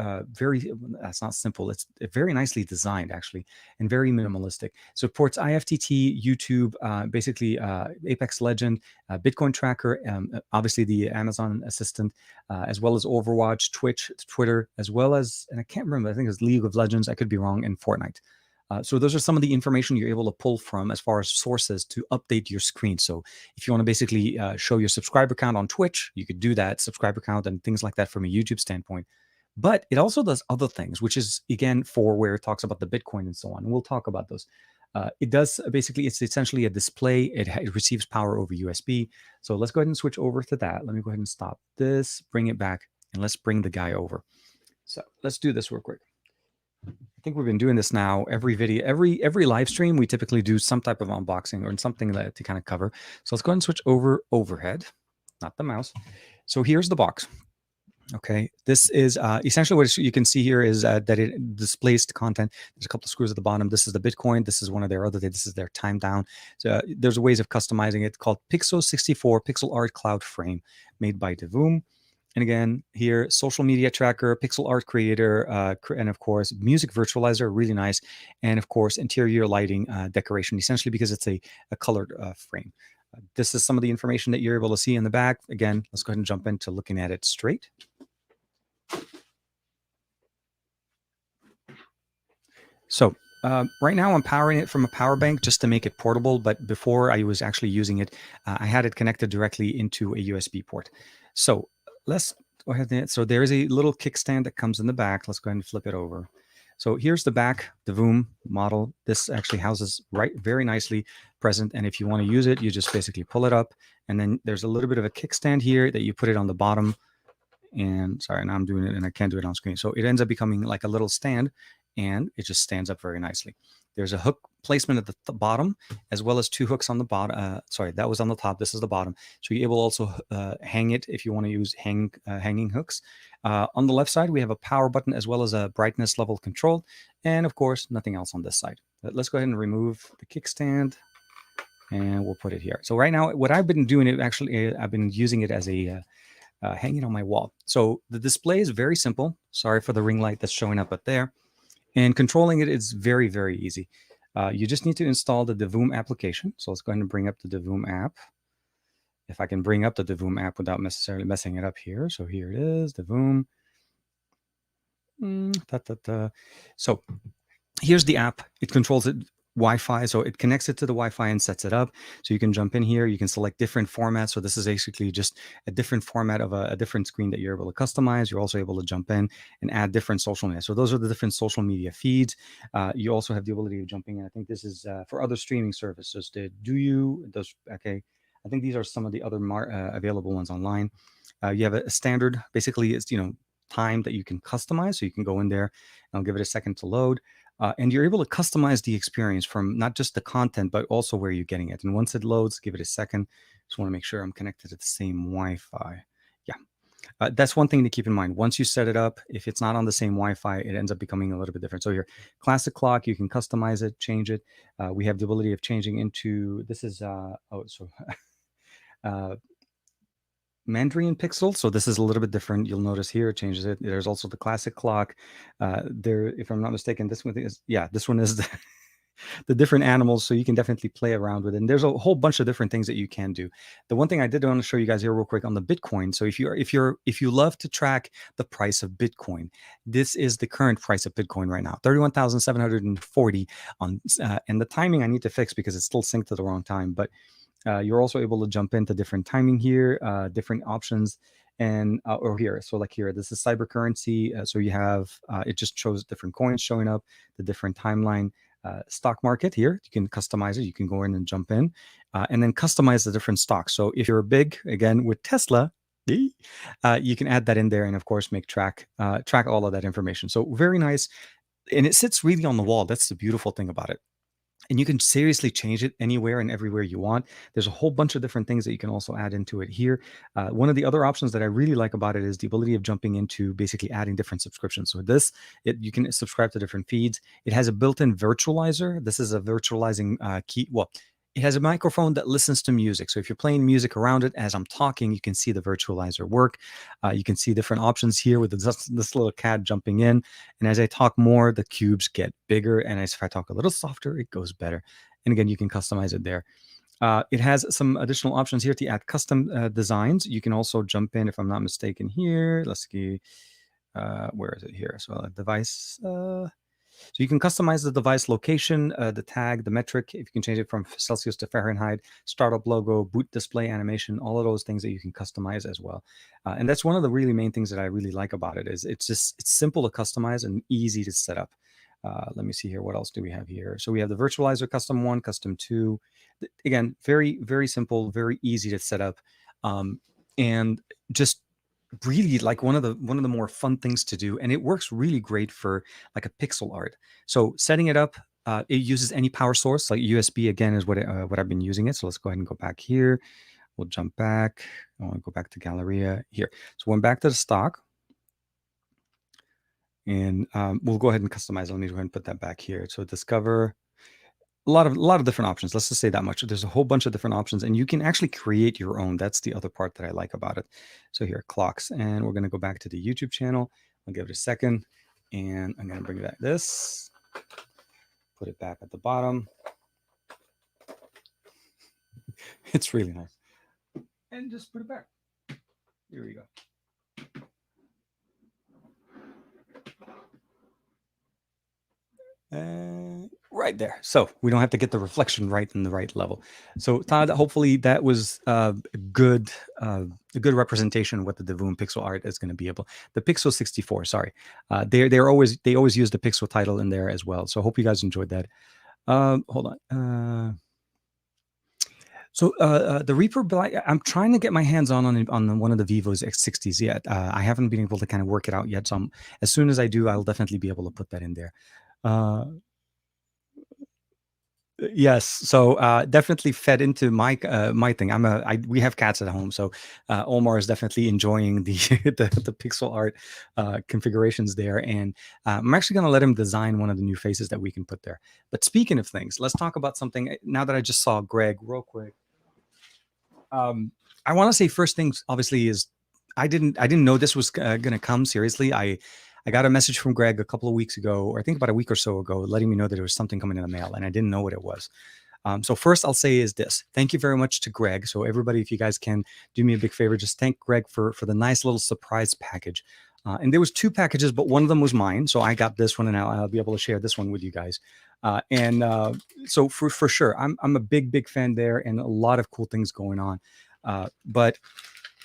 that's not simple. It's very nicely designed, actually, and very minimalistic. Supports IFTT, YouTube, basically Apex Legend, Bitcoin Tracker, obviously the Amazon Assistant, as well as Overwatch, Twitch, Twitter, as well as, and I can't remember, I think it's League of Legends, I could be wrong, and Fortnite. So those are some of the information you're able to pull from as far as sources to update your screen. So if you want to basically show your subscriber count on Twitch, you could do that, subscriber count and things like that from a YouTube standpoint. But it also does other things, which is, again, for where it talks about the Bitcoin and so on. And we'll talk about those. It does basically, it's essentially a display. It receives power over USB. So let's go ahead and switch over to that. Let me go ahead and stop this, bring it back, and let's bring the guy over. So let's do this real quick. I think we've been doing this now every video, every live stream. We typically do some type of unboxing or something to kind of cover. So let's go ahead and switch over overhead, not the mouse. So here's the box. Okay, this is essentially what you can see here is that it displays the content. There's a couple of screws at the bottom. This is the Bitcoin. This is one of their other. This is their time down. So there's ways of customizing it, called Pixoo-64 Pixel Art Cloud Frame, made by Divoom. And again, here, social media tracker, pixel art creator, and of course, music virtualizer, really nice. And of course, interior lighting decoration, essentially because it's a colored frame. This is some of the information that you're able to see in the back. Again, let's go ahead and jump into looking at it straight. So right now I'm powering it from a power bank just to make it portable. But before I was actually using it, I had it connected directly into a USB port. So let's go ahead. So there is a little kickstand that comes in the back. Let's go ahead and flip it over. So here's the back, the Divoom model. This actually houses very nicely present. And if you want to use it, you just basically pull it up. And then there's a little bit of a kickstand here that you put it on the bottom. And sorry, now I'm doing it and I can't do it on screen. So it ends up becoming like a little stand and it just stands up very nicely. There's a hook placement at the bottom, as well as two hooks on the bottom. Sorry, that was on the top. This is the bottom. So you're able to also hang it if you want to use hanging hooks. On the left side, we have a power button as well as a brightness level control. And of course, nothing else on this side. But let's go ahead and remove the kickstand and we'll put it here. So right now, what I've been doing, I've been using it as a hanging on my wall. So the display is very simple. Sorry for the ring light that's showing up there. And controlling it is very, very easy. You just need to install the Divoom application. So let's go ahead and bring up the Divoom app. If I can bring up the Divoom app without necessarily messing it up here. So here it is, Divoom. So here's the app. It controls it Wi-Fi, so it connects it to the Wi-Fi and sets it up. So you can jump in here, you can select different formats. So this is basically just a different format of a different screen that you're able to customize. You're also able to jump in and add different social media. So those are the different social media feeds. You also have the ability of jumping in. I think this is for other streaming services. Okay. I think these are some of the other available ones online. You have a standard, basically it's, time that you can customize. So you can go in there and I'll give it a second to load. And you're able to customize the experience from not just the content, but also where you're getting it. And once it loads, give it a second. Just want to make sure I'm connected to the same Wi-Fi. Yeah, that's one thing to keep in mind. Once you set it up, if it's not on the same Wi-Fi, it ends up becoming a little bit different. So your classic clock, you can customize it, change it. We have the ability of changing into, this is, Mandarin pixel. So this is a little bit different. You'll notice here it changes it. There's also the classic clock. If I'm not mistaken, this one is, this one is the different animals, so you can definitely play around with it. And there's a whole bunch of different things that you can do. The one thing I did want to show you guys here real quick on the Bitcoin. So if you love to track the price of Bitcoin, this is the current price of Bitcoin right now, 31,740 on. And the timing I need to fix because it's still synced to the wrong time. But you're also able to jump into different timing here, different options. And or here, so like here, this is cyber currency. So you have it just shows different coins showing up, the different timeline. Stock market here, you can customize it. You can go in and jump in and then customize the different stocks. So if you're big, again, with Tesla, you can add that in there and of course make track all of that information. So very nice. And it sits really on the wall. That's the beautiful thing about it. And you can seriously change it anywhere and everywhere you want. There's a whole bunch of different things that you can also add into it here. One of the other options that I really like about it is the ability of jumping into basically adding different subscriptions. So you can subscribe to different feeds. It has a built-in virtualizer. This is a virtualizing key. Well, it has a microphone that listens to music. So if you're playing music around it as I'm talking, you can see the virtualizer work. You can see different options here with this little cat jumping in. And as I talk more, the cubes get bigger. And as if I talk a little softer, it goes better. And again, you can customize it there. It has some additional options here to add custom designs. You can also jump in, if I'm not mistaken, here. Let's see. Where is it here? So device. So you can customize the device location, the tag, the metric, if you can change it from Celsius to Fahrenheit, startup logo, boot display animation, all of those things that you can customize as well. And that's one of the really main things that I really like about it is it's simple to customize and easy to set up. Let me see here. What else do we have here? So we have the virtualizer, custom 1, custom 2. Again, very, very simple, very easy to set up. And just really like one of the more fun things to do, and it works really great for like a pixel art. So setting it up, it uses any power source, like USB again is what I've been using it. So let's go ahead and go back here. We'll jump back. I want to go back to Galleria here. So went back to the stock, and we'll go ahead and customize. Let me go ahead and put that back here. So discover. A lot of different options. Let's just say that much. There's a whole bunch of different options, and you can actually create your own. That's the other part that I like about it. So here, clocks, and we're going to go back to the YouTube channel. I'll give it a second, and I'm going to bring back this, put it back at the bottom. It's really nice, and just put it back. Here we go. Right there. So we don't have to get the reflection right in the right level. So Todd, hopefully that was a good representation of what the Divoom Pixel art is going to be able. The Pixoo64, sorry. They always use the Pixel title in there as well. So I hope you guys enjoyed that. Hold on. So the Reaper Black, I'm trying to get my hands on one of the Vivo's X60s yet. I haven't been able to kind of work it out yet. So as soon as I do, I'll definitely be able to put that in there. Yes, so definitely fed into my thing. We have cats at home, so Omar is definitely enjoying the the pixel art configurations there, and I'm actually going to let him design one of the new faces that we can put there. But speaking of things, let's talk about something now that I just saw Greg real quick. I want to say first things obviously is I didn't know this was going to come seriously. I got a message from Greg a couple of weeks ago, or I think about a week or so ago, letting me know that there was something coming in the mail, and I didn't know what it was. So first I'll say is this. Thank you very much to Greg. So everybody, if you guys can do me a big favor, just thank Greg for the nice little surprise package. And there was 2 packages, but one of them was mine. So I got this one, and I'll be able to share this one with you guys. So for sure, I'm a big fan there, and a lot of cool things going on. But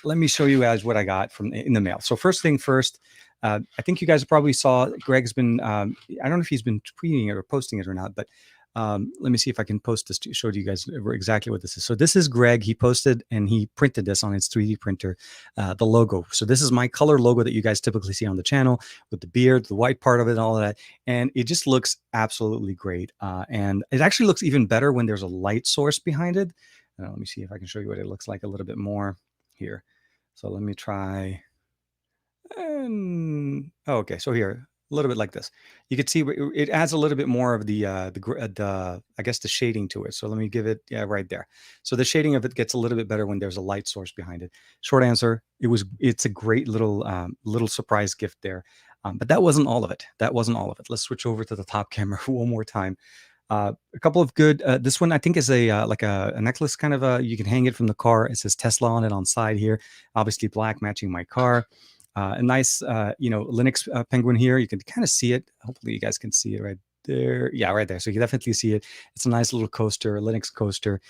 let me show you guys what I got in the mail. So first thing first, I think you guys probably saw Greg's been, I don't know if he's been tweeting it or posting it or not, but let me see if I can post this to show you guys exactly what this is. So this is Greg. He posted and he printed this on his 3D printer, the logo. So this is my color logo that you guys typically see on the channel with the beard, the white part of it and all of that. And it just looks absolutely great. And it actually looks even better when there's a light source behind it. Let me see if I can show you what it looks like a little bit more here. So let me try. Okay, so here, a little bit like this. You can see it adds a little bit more of the I guess the shading to it. So let me give it, yeah, right there. So the shading of it gets a little bit better when there's a light source behind it. Short answer, it's a great little surprise gift there. But that wasn't all of it. Let's switch over to the top camera one more time. A couple of good. This one I think is a like a necklace kind of a. You can hang it from the car. It says Tesla on it on side here. Obviously black, matching my car. A nice Linux penguin here. You can kind of see it. Hopefully you guys can see it right there. Yeah, right there. So you can definitely see it. It's a nice little coaster, a Linux coaster.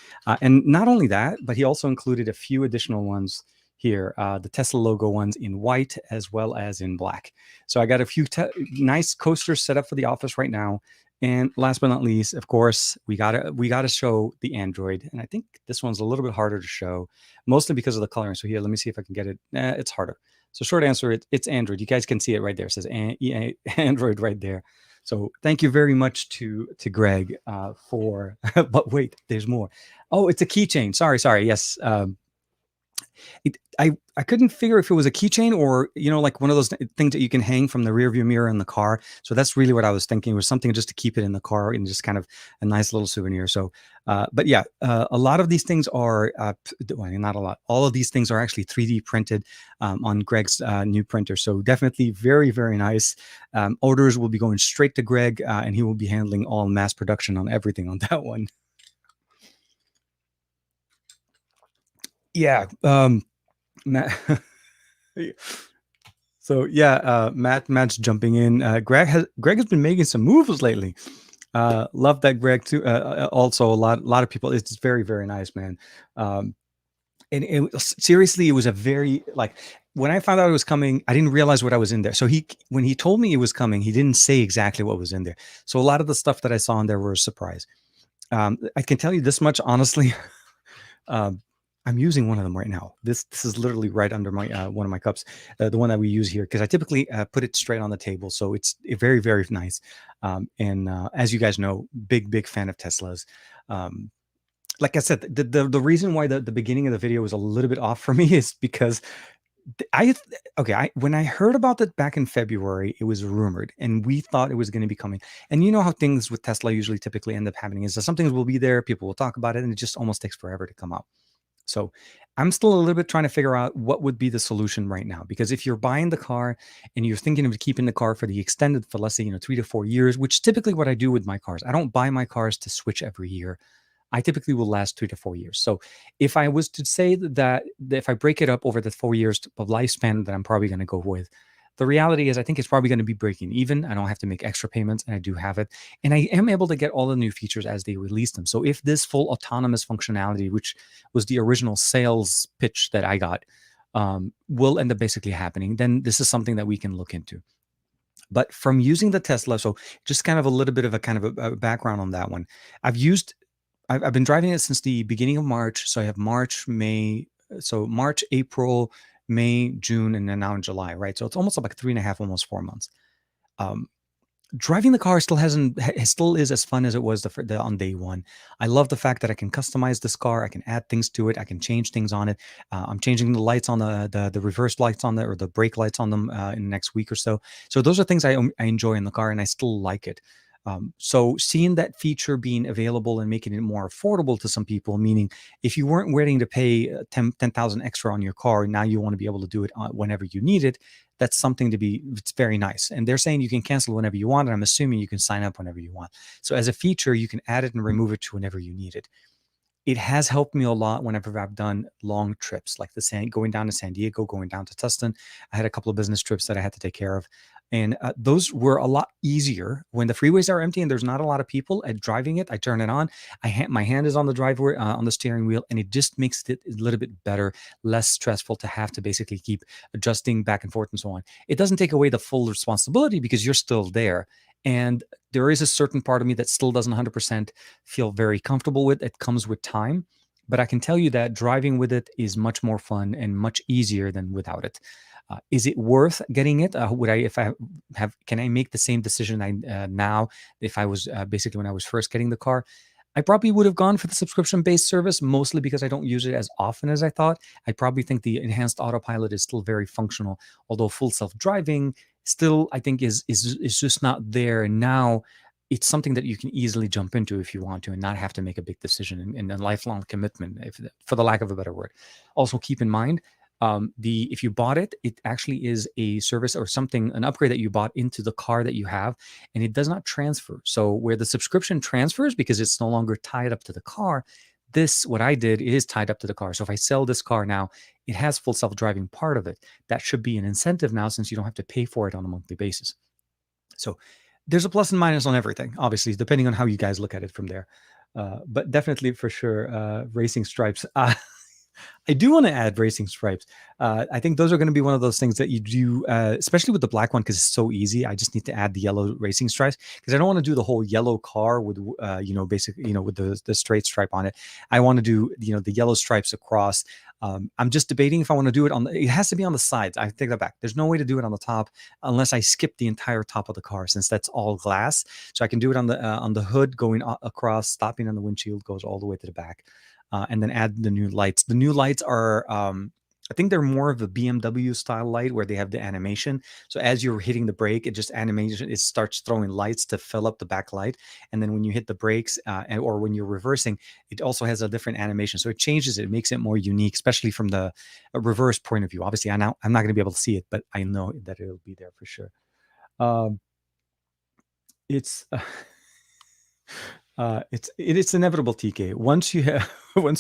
And not only that, but he also included a few additional ones here, the Tesla logo ones in white as well as in black. So I got a few nice coasters set up for the office right now. And last but not least, of course, we gotta show the Android. And I think this one's a little bit harder to show, mostly because of the coloring. So here, let me see if I can get it. It's harder. So short answer, it's Android. You guys can see it right there. It says Android right there. So thank you very much to Greg for. But wait, there's more. Oh, it's a keychain. Sorry. Yes. I couldn't figure if it was a keychain or like one of those things that you can hang from the rear view mirror in the car. So that's really what I was thinking, was something just to keep it in the car and just kind of a nice little souvenir. So but yeah, a lot of these things are well, not a lot, all of these things are actually 3D printed on Greg's new printer. So definitely very, very nice. Orders will be going straight to Greg and he will be handling all mass production on everything on that one. Yeah. Matt. So yeah, Matt's jumping in. Greg has been making some moves lately. Love that, Greg, too. Also, a lot of people. It's very, very nice, man. And seriously, it was a very, like, when I found out it was coming, I didn't realize what I was in there. So when he told me it was coming, he didn't say exactly what was in there. So a lot of the stuff that I saw in there were a surprise. I can tell you this much honestly. I'm using one of them right now. This is literally right under my one of my cups, the one that we use here, because I typically put it straight on the table. So it's very, very nice. And as you guys know, big fan of Teslas. Like I said, the reason why the beginning of the video was a little bit off for me is because when I heard about that back in February, it was rumored and we thought it was going to be coming. And you know how things with Tesla usually typically end up happening is that some things will be there, people will talk about it, and it just almost takes forever to come out. So I'm still a little bit trying to figure out what would be the solution right now, because if you're buying the car and you're thinking of keeping the car for the extended, for let's say, 3 to 4 years, which typically what I do with my cars, I don't buy my cars to switch every year. I typically will last 3 to 4 years. So if I was to say that if I break it up over the 4 years of lifespan that I'm probably going to go with, the reality is I think it's probably going to be breaking even. I don't have to make extra payments, and I do have it. And I am able to get all the new features as they release them. So if this full autonomous functionality, which was the original sales pitch that I got, will end up basically happening, then this is something that we can look into. But from using the Tesla, so just kind of a little bit of a background on that one. I've been driving it since the beginning of March. So I have March, April, May, June, and then now in July, right? So it's almost like 3.5, almost 4 months. Driving the car still is as fun as it was on day one. I love the fact that I can customize this car. I can add things to it. I can change things on it. I'm changing the lights on the reverse lights on or the brake lights on them in the next week or so. So those are things I enjoy in the car, and I still like it. So seeing that feature being available and making it more affordable to some people, meaning if you weren't waiting to pay 10,000 extra on your car, now you want to be able to do it whenever you need it. That's something it's very nice. And they're saying you can cancel whenever you want. And I'm assuming you can sign up whenever you want. So as a feature, you can add it and remove it to whenever you need it. It has helped me a lot whenever I've done long trips, like going down to San Diego, going down to Tustin. I had a couple of business trips that I had to take care of. And those were a lot easier when the freeways are empty and there's not a lot of people at driving it. I turn it on. My hand is on the driveway, on the steering wheel, and it just makes it a little bit better, less stressful to have to basically keep adjusting back and forth and so on. It doesn't take away the full responsibility because you're still there. And there is a certain part of me that still doesn't 100% feel very comfortable with. It comes with time. But I can tell you that driving with it is much more fun and much easier than without it. Is it worth getting it? Can I make the same decision now if I was basically when I was first getting the car? I probably would have gone for the subscription-based service, mostly because I don't use it as often as I thought. I probably think the enhanced autopilot is still very functional, although full self-driving still, I think, is just not there. And now it's something that you can easily jump into if you want to and not have to make a big decision and a lifelong commitment, for the lack of a better word. Also, keep in mind, The if you bought it, it actually is a service or something, an upgrade that you bought into the car that you have, and it does not transfer. So where the subscription transfers because it's no longer tied up to the car, this what I did is tied up to the car. So if I sell this car now, it has full self-driving part of it. That should be an incentive now since you don't have to pay for it on a monthly basis. So there's a plus and minus on everything, obviously, depending on how you guys look at it from there. But definitely for sure, racing stripes. I do want to add racing stripes. I think those are going to be one of those things that you do, especially with the black one, because it's so easy. I just need to add the yellow racing stripes because I don't want to do the whole yellow car with, basically, with the straight stripe on it. I want to do, the yellow stripes across. I'm just debating if I want to do it it has to be on the sides. I take that back. There's no way to do it on the top unless I skip the entire top of the car since that's all glass. So I can do it on the hood going across, stopping on the windshield, goes all the way to the back. And then add the new lights. The new lights are, I think they're more of a BMW style light where they have the animation. So as you're hitting the brake, it just animation, it starts throwing lights to fill up the back light. And then when you hit the brakes or when you're reversing, it also has a different animation. So it changes it, makes it more unique, especially from the reverse point of view. Obviously, I'm not going to be able to see it, but I know that it'll be there for sure. It's... it's inevitable, TK. Once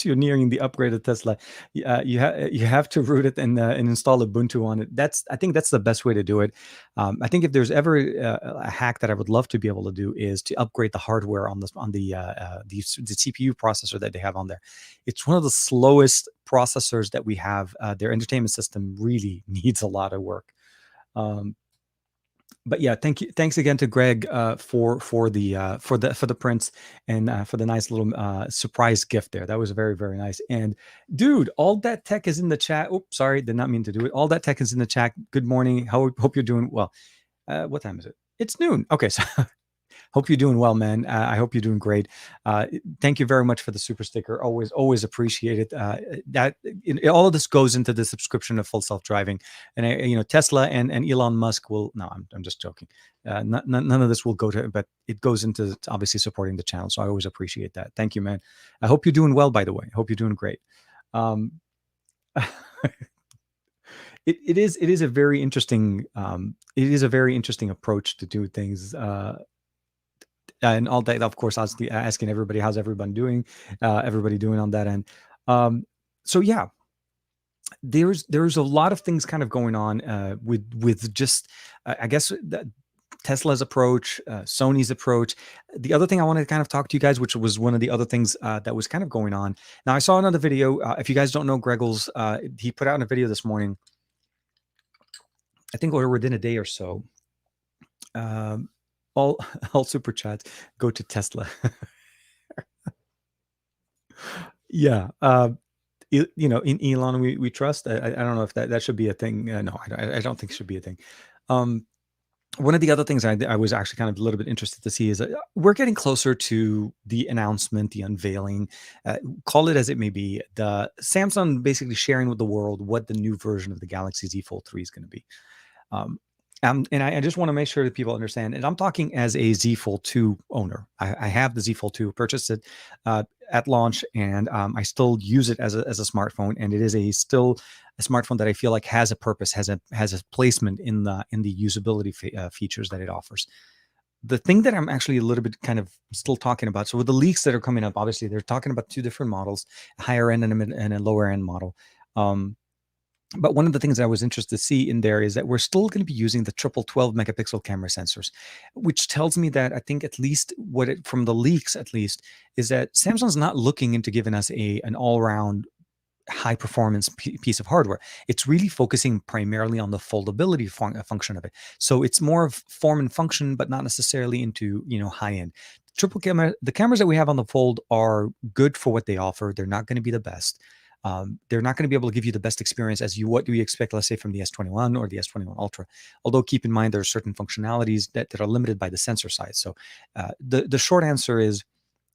you're nearing the upgraded Tesla, you have to root it and install Ubuntu on it. I think that's the best way to do it. I think if there's ever a hack that I would love to be able to do is to upgrade the hardware on the CPU processor that they have on there. It's one of the slowest processors that we have. Their entertainment system really needs a lot of work. But yeah, thanks again to Greg for the prints and for the nice little surprise gift there. That was very, very nice. And dude, all that tech is in the chat. Oh, sorry, did not mean to do it. All that tech is in the chat. Good morning. Hope you're doing well. What time is it? It's noon. Okay, so hope you're doing well, man. I hope you're doing great. Thank you very much for the super sticker. Always appreciate it. All of this goes into the subscription of Full Self-Driving, and Tesla and Elon Musk will. No, I'm just joking. None of this will go to, but it goes into obviously supporting the channel. So I always appreciate that. Thank you, man. I hope you're doing well. By the way, I hope you're doing great. It is a very interesting. It is a very interesting approach to do things. And all that, of course, asking everybody, how's everybody doing? Everybody doing on that end. So yeah, there's a lot of things kind of going on with just, I guess, Tesla's approach, Sony's approach. The other thing I wanted to kind of talk to you guys, which was one of the other things that was kind of going on. Now, I saw another video. If you guys don't know Greggles, he put out a video this morning, I think within a day or so. All super chats go to Tesla. Yeah. In Elon we trust. I don't know if that should be a thing. No, I don't think it should be a thing. One of the other things I was actually kind of a little bit interested to see is that we're getting closer to the announcement, the unveiling, call it as it may be, the Samsung basically sharing with the world what the new version of the Galaxy Z Fold 3 is going to be. And I just want to make sure that people understand, and I'm talking as a Z Fold 2 owner. I have the Z Fold 2, purchased it at launch, and I still use it as a smartphone, and it is still a smartphone that I feel like has a purpose, has a placement in the usability features that it offers. The thing that I'm actually a little bit kind of still talking about, so with the leaks that are coming up, obviously they're talking about two different models, a higher end and a lower end model. But one of the things I was interested to see in there is that we're still going to be using the triple 12 megapixel camera sensors, which tells me that I think at least from the leaks at least is that Samsung's not looking into giving us an all-around high performance piece of hardware. It's really focusing primarily on the foldability function of it. So it's more of form and function, but not necessarily into high end. Triple camera, the cameras that we have on the Fold are good for what they offer. They're not going to be the best. They're not going to be able to give you the best experience as what do we expect, let's say, from the S21 or the S21 Ultra. Although keep in mind there are certain functionalities that are limited by the sensor size. So the short answer is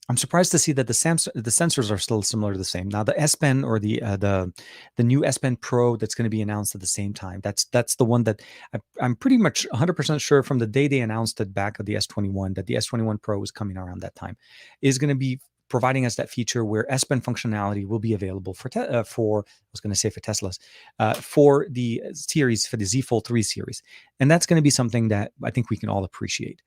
I'm surprised to see that the sensors are still similar to the same. Now the S Pen or the new S Pen Pro that's going to be announced at the same time. That's the one that I'm pretty much 100% sure from the day they announced it back of the S21 that the S21 Pro was coming around that time, is going to be providing us that feature where S Pen functionality will be available for I was going to say for Teslas, for the series, for the Z Fold 3 series. And that's going to be something that I think we can all appreciate.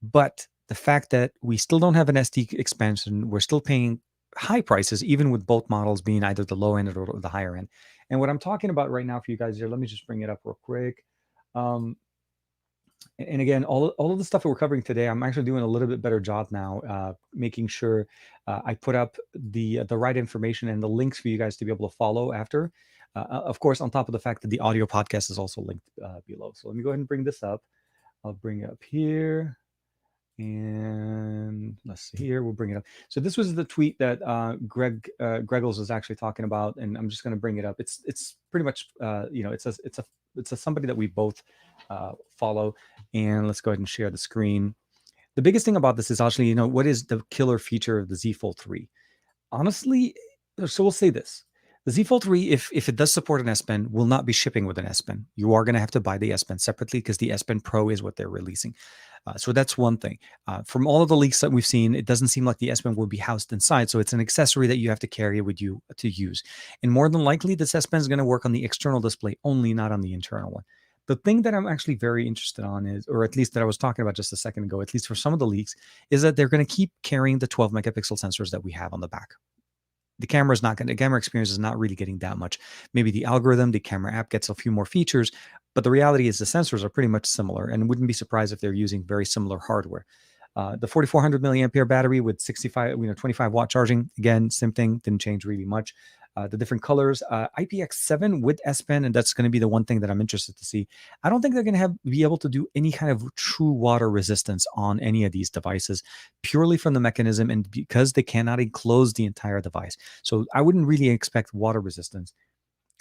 But the fact that we still don't have an SD expansion, we're still paying high prices, even with both models being either the low end or the higher end. And what I'm talking about right now for you guys here, let me just bring it up real quick. And again, all of the stuff that we're covering today, I'm actually doing a little bit better job now, making sure I put up the right information and the links for you guys to be able to follow after. Of course, on top of the fact that the audio podcast is also linked below. So let me go ahead and bring this up. I'll bring it up here. And let's see here, we'll bring it up. So this was the tweet that Greggles was actually talking about, and I'm just going to bring it up. It's pretty much it's a somebody that we both follow. And let's go ahead and share the screen. The biggest thing about this is actually, what is the killer feature of the Z Fold 3? Honestly, so we'll say this. The Z Fold 3, if it does support an S Pen, will not be shipping with an S Pen. You are going to have to buy the S Pen separately because the S Pen Pro is what they're releasing. So that's one thing. From all of the leaks that we've seen, it doesn't seem like the S Pen will be housed inside. So it's an accessory that you have to carry with you to use. And more than likely, this S Pen is going to work on the external display only, not on the internal one. The thing that I'm actually very interested on is, or at least that I was talking about just a second ago, at least for some of the leaks, is that they're going to keep carrying the 12 megapixel sensors that we have on the back. The camera experience is not really getting that much. Maybe the algorithm, the camera app gets a few more features, but the reality is the sensors are pretty much similar, and wouldn't be surprised if they're using very similar hardware. The 4400 milliampere battery with 25 watt charging, again, same thing, didn't change really much. The different colors, IPX7 with S Pen, and that's going to be the one thing that I'm interested to see. I don't think they're going to be able to do any kind of true water resistance on any of these devices, purely from the mechanism and because they cannot enclose the entire device. So I wouldn't really expect water resistance.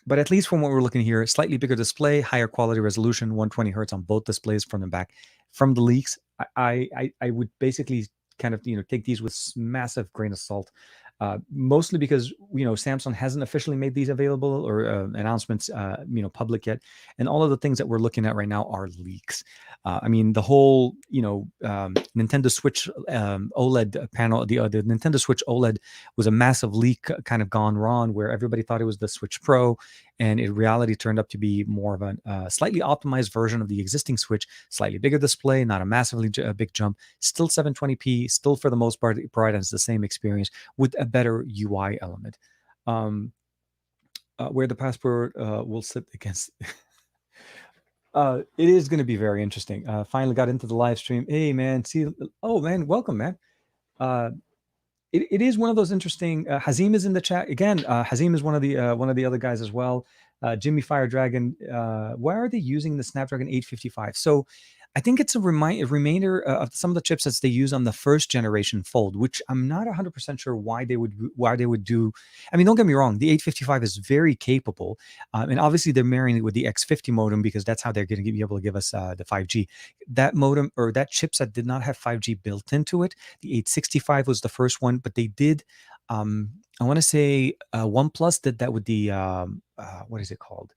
But at least from what we're looking here, slightly bigger display, higher quality resolution, 120 hertz on both displays from the back. From the leaks, I would basically kind of take these with massive grain of salt. Mostly because Samsung hasn't officially made these available or announcements public yet, and all of the things that we're looking at right now are leaks. I mean, the whole Nintendo Switch OLED panel, the Nintendo Switch OLED was a massive leak, kind of gone wrong, where everybody thought it was the Switch Pro, and in reality turned up to be more of a slightly optimized version of the existing Switch, slightly bigger display, not a massively big jump, still 720p, still for the most part provides the same experience with a better UI element. Where the passport will sit against. It is going to be very interesting. Finally got into the live stream. Hey, man. Oh, man. Welcome, man. It is one of those interesting. Hazim is in the chat again. Hazim is one of the other guys as well. Jimmy Fire Dragon. Why are they using the Snapdragon 855? So I think it's a remainder of some of the chipsets they use on the first generation Fold, which I'm not 100% sure why they would do. I mean, don't get me wrong, the 855 is very capable, and obviously they're marrying it with the X50 modem because that's how they're going to be able to give us the 5G. That modem or that chipset did not have 5G built into it. The 865 was the first one, but they did. I want to say OnePlus did that with the what is it called?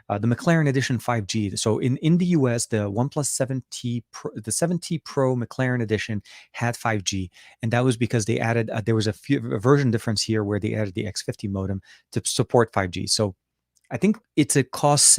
The McLaren Edition 5G. So in the US, the OnePlus 7T Pro, the 7T Pro McLaren Edition had 5G, and that was because they added there was a version difference here where they added the X50 modem to support 5G. So I think it's a cost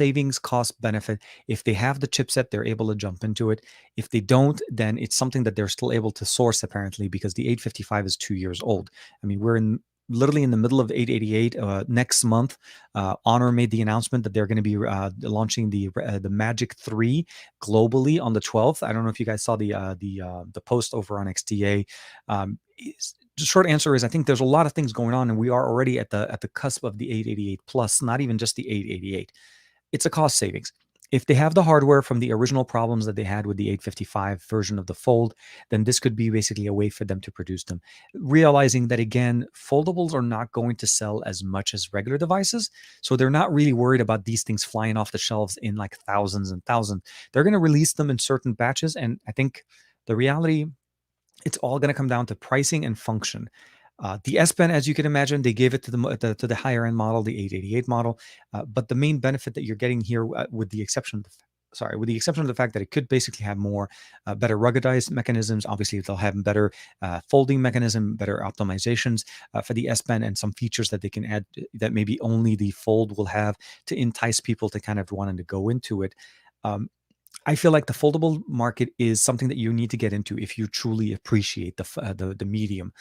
benefit. If they have the chipset, they're able to jump into it. If they don't, then it's something that they're still able to source apparently because the 855 is 2 years old. I mean, we're literally in the middle of 888 next month. Honor made the announcement that they're going to be launching the Magic 3 globally on the 12th. I don't know if you guys saw the post over on XDA. The short answer is I think there's a lot of things going on, and we are already at the cusp of the 888 plus, not even just the 888. It's a cost savings. If they have the hardware from the original problems that they had with the 855 version of the Fold, then this could be basically a way for them to produce them. Realizing that, again, foldables are not going to sell as much as regular devices, so they're not really worried about these things flying off the shelves in like thousands and thousands. They're going to release them in certain batches, and I think the reality, it's all going to come down to pricing and function. The S Pen, as you can imagine, they gave it to the higher end model, the 888 model. But the main benefit that you're getting here, with the exception sorry, with the exception of the fact that it could basically have more better ruggedized mechanisms. Obviously, they'll have better folding mechanism, better optimizations for the S Pen, and some features that they can add that maybe only the Fold will have to entice people to kind of wanting to go into it. Um, I feel like the foldable market is something that you need to get into if you truly appreciate the medium.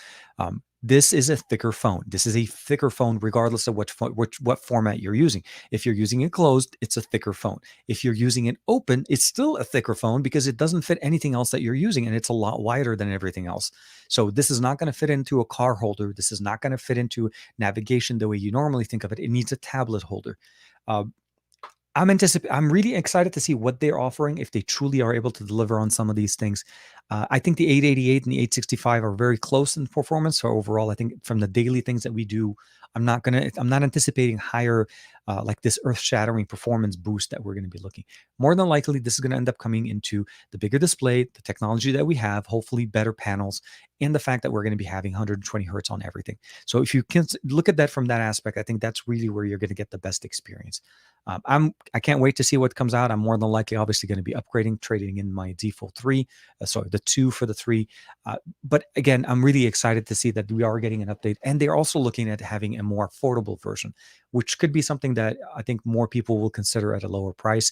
This is a thicker phone. This is a thicker phone, regardless of what format you're using. If you're using it closed, it's a thicker phone. If you're using it open, it's still a thicker phone because it doesn't fit anything else that you're using, and it's a lot wider than everything else. So this is not going to fit into a car holder. This is not going to fit into navigation the way you normally think of it. It needs a tablet holder. Uh, I'm really excited to see what they're offering if they truly are able to deliver on some of these things. I think the 888 and the 865 are very close in performance. So overall, I think from the daily things that we do, I'm not anticipating higher like this earth-shattering performance boost that we're going to be looking. More than likely, this is going to end up coming into the bigger display, the technology that we have, hopefully better panels, and the fact that we're going to be having 120 hertz on everything. So if you can look at that from that aspect, I think that's really where you're going to get the best experience. I can't wait to see what comes out. I'm more than likely obviously going to be upgrading, trading in my Z Fold 3, sorry, the 2 for the 3. But again, I'm really excited to see that we are getting an update, and they're also looking at having a more affordable version, which could be something that I think more people will consider at a lower price.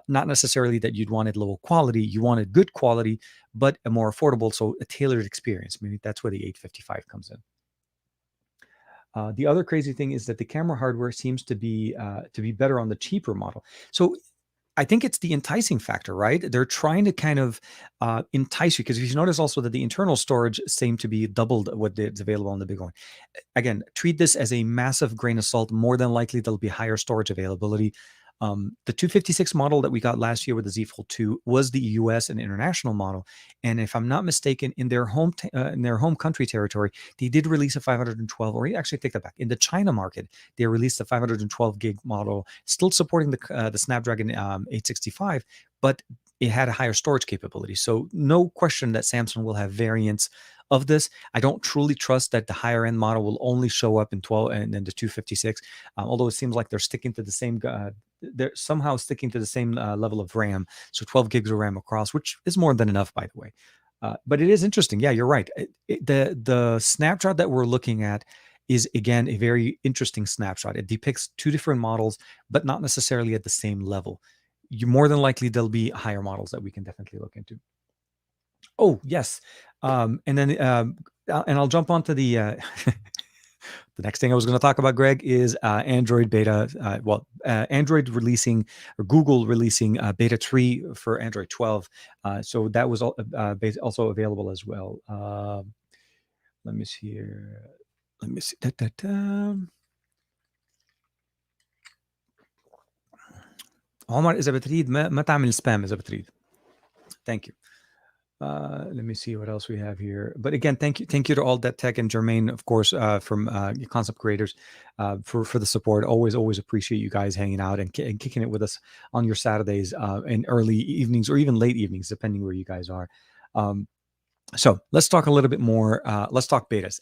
Not necessarily that you'd wanted low quality, you wanted good quality, but a more affordable, so a tailored experience. Maybe that's where the 855 comes in. The other crazy thing is that the camera hardware seems to be better on the cheaper model. So I think it's the enticing factor, right? They're trying to kind of entice you, because if you notice also that the internal storage seemed to be doubled what is available on the big one. Again, treat this as a massive grain of salt. More than likely, there'll be higher storage availability. The 256 model that we got last year with the Z Fold 2 was the US and international model, and if I'm not mistaken, in their home country territory, they did release a 512, or actually take that back. In the China market, they released a 512 gig model, still supporting the Snapdragon 865, but it had a higher storage capability. So no question that Samsung will have variants of this. I don't truly trust that the higher end model will only show up in 12 and then the 256, although it seems like they're sticking to the same. They're somehow sticking to the same level of RAM, so 12 gigs of RAM across, which is more than enough, by the way. But it is interesting. Yeah, you're right. The snapshot that we're looking at is again a very interesting snapshot. It depicts two different models, but not necessarily at the same level. You more than likely there'll be higher models that we can definitely look into. Oh yes, and then and I'll jump onto the the next thing I was going to talk about, Greg, is Android beta. Android releasing, or Google releasing beta 3 for Android 12. So that was also available as well. Let me see here. Let me see. عمر إذا بتريد ما تعمل spam إذا بتريد. Thank you. Let me see what else we have here. But again, thank you to all that tech and Jermaine, of course, from Concept Creators, for the support. Always appreciate you guys hanging out and kicking it with us on your Saturdays and early evenings, or even late evenings, depending where you guys are. So let's talk a little bit more. Let's talk betas.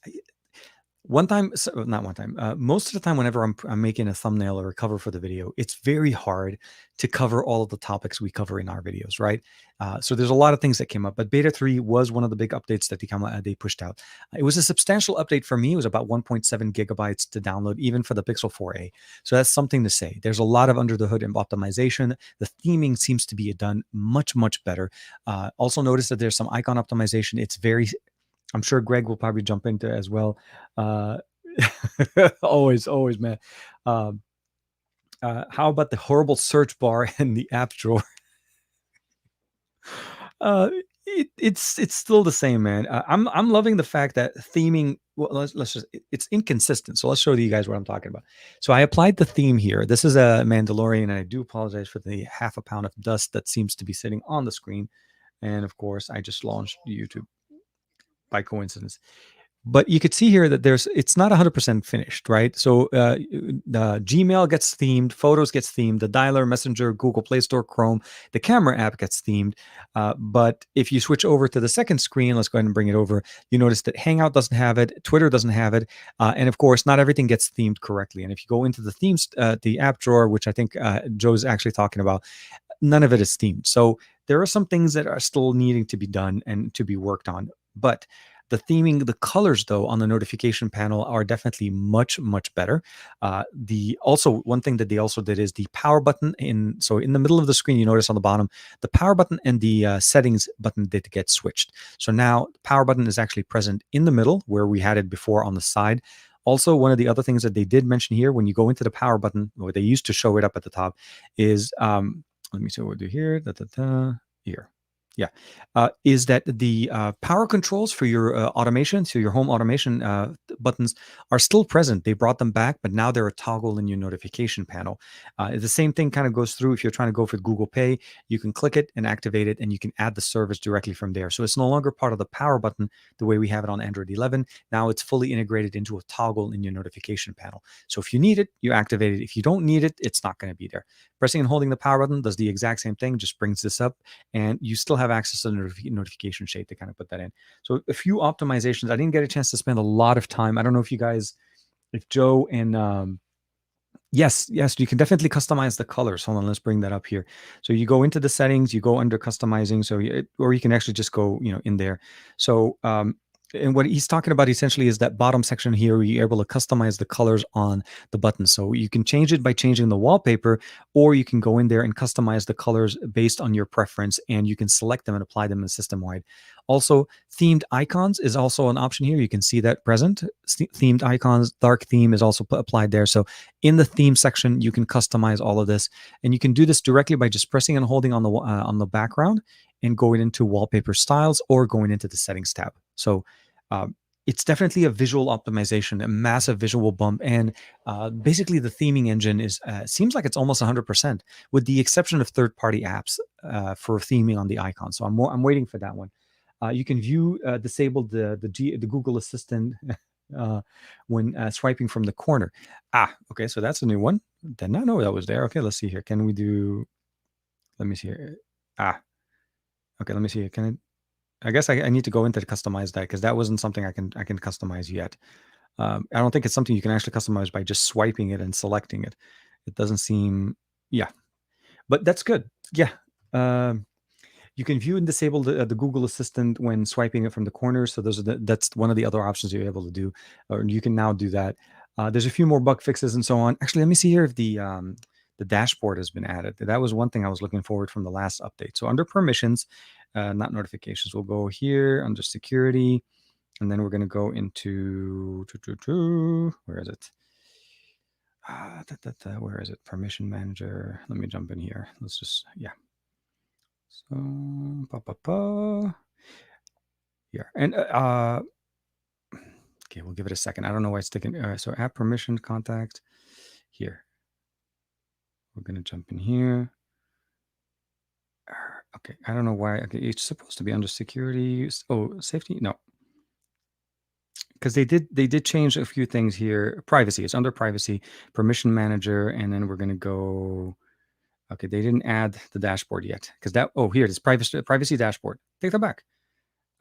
Not one time. Most of the time, whenever I'm making a thumbnail or a cover for the video, it's very hard to cover all of the topics we cover in our videos, right? So there's a lot of things that came up, but beta 3 was one of the big updates that they pushed out. It was a substantial update for me. It was about 1.7 gigabytes to download, even for the Pixel 4a. So that's something to say. There's a lot of under the hood optimization. The theming seems to be done much better. Also notice that there's some icon optimization. I'm sure Greg will probably jump into it as well. Always, man. How about the horrible search bar in the app drawer? It's still the same, man. I'm loving the fact that theming. Well, it's inconsistent. So let's show you guys what I'm talking about. So I applied the theme here. This is a Mandalorian, and I do apologize for the half a pound of dust that seems to be sitting on the screen. And of course, I just launched YouTube by coincidence. But you could see here that it's not 100% finished, right? So the Gmail gets themed, Photos gets themed, the Dialer, Messenger, Google Play Store, Chrome, the camera app gets themed. But if you switch over to the second screen, let's go ahead and bring it over. You notice that Hangout doesn't have it, Twitter doesn't have it, and of course, not everything gets themed correctly. And if you go into the themes, the app drawer, which I think Joe's actually talking about, none of it is themed. So there are some things that are still needing to be done and to be worked on. But the theming, the colors though on the notification panel are definitely much better. The also one thing that they also did is the power button in the middle of the screen. You notice on the bottom, the power button and the settings button did get switched. So now the power button is actually present in the middle where we had it before on the side. Also, one of the other things that they did mention here, when you go into the power button, or they used to show it up at the top, is let me see what we'll do here. Here. Yeah, is that the power controls for your automation, so your home automation buttons are still present. They brought them back, but now they're a toggle in your notification panel. The same thing kind of goes through if you're trying to go for Google Pay. You can click it and activate it, and you can add the service directly from there. So it's no longer part of the power button the way we have it on Android 11. Now it's fully integrated into a toggle in your notification panel. So if you need it, you activate it. If you don't need it, it's not going to be there. Pressing and holding the power button does the exact same thing, just brings this up, and you still have access to the notification shade to kind of put that in. So a few optimizations. I didn't get a chance to spend a lot of time. I don't know if you guys, if Joe and yes, you can definitely customize the colors. Hold on, let's bring that up here. So you go into the settings, you go under customizing, or you can actually just go, in there. So and what he's talking about essentially is that bottom section here where you're able to customize the colors on the button. So you can change it by changing the wallpaper, or you can go in there and customize the colors based on your preference, and you can select them and apply them in system-wide. Also, themed icons is also an option here. You can see that present. Themed icons, dark theme is also applied there. So in the theme section, you can customize all of this, and you can do this directly by just pressing and holding on the background and going into wallpaper styles or going into the settings tab. So it's definitely a visual optimization, a massive visual bump, and basically the theming engine is seems like it's almost 100%, with the exception of third-party apps for theming on the icon. So I'm waiting for that one. You can view disable the Google Assistant when swiping from the corner. Okay, so that's a new one. Did not know that was there. Okay, let's see here. Can we do? Let me see here. Okay, let me see. I guess I need to go into customize that, because that wasn't something I can customize yet. I don't think it's something you can actually customize by just swiping it and selecting it. It doesn't seem, yeah, but that's good. Yeah. You can view and disable the Google Assistant when swiping it from the corner. So that's one of the other options you're able to do, or you can now do that. There's a few more bug fixes and so on. Actually, let me see here if the dashboard has been added. That was one thing I was looking forward from the last update. So under permissions, not notifications, we'll go here under security, and then we're going to go into where is it? Where is it? Permission manager. Let me jump in here. Let's just, yeah. So here, and okay, we'll give it a second. I don't know why it's taking. So app permission contact here. We're going to jump in here. Okay, I don't know why. Okay, it's supposed to be under security. Oh, safety? No, because they did change a few things here. Privacy, it's under privacy, permission manager, and then we're gonna go. Okay, they didn't add the dashboard yet, because that. Oh, here it is, privacy dashboard. Take that back.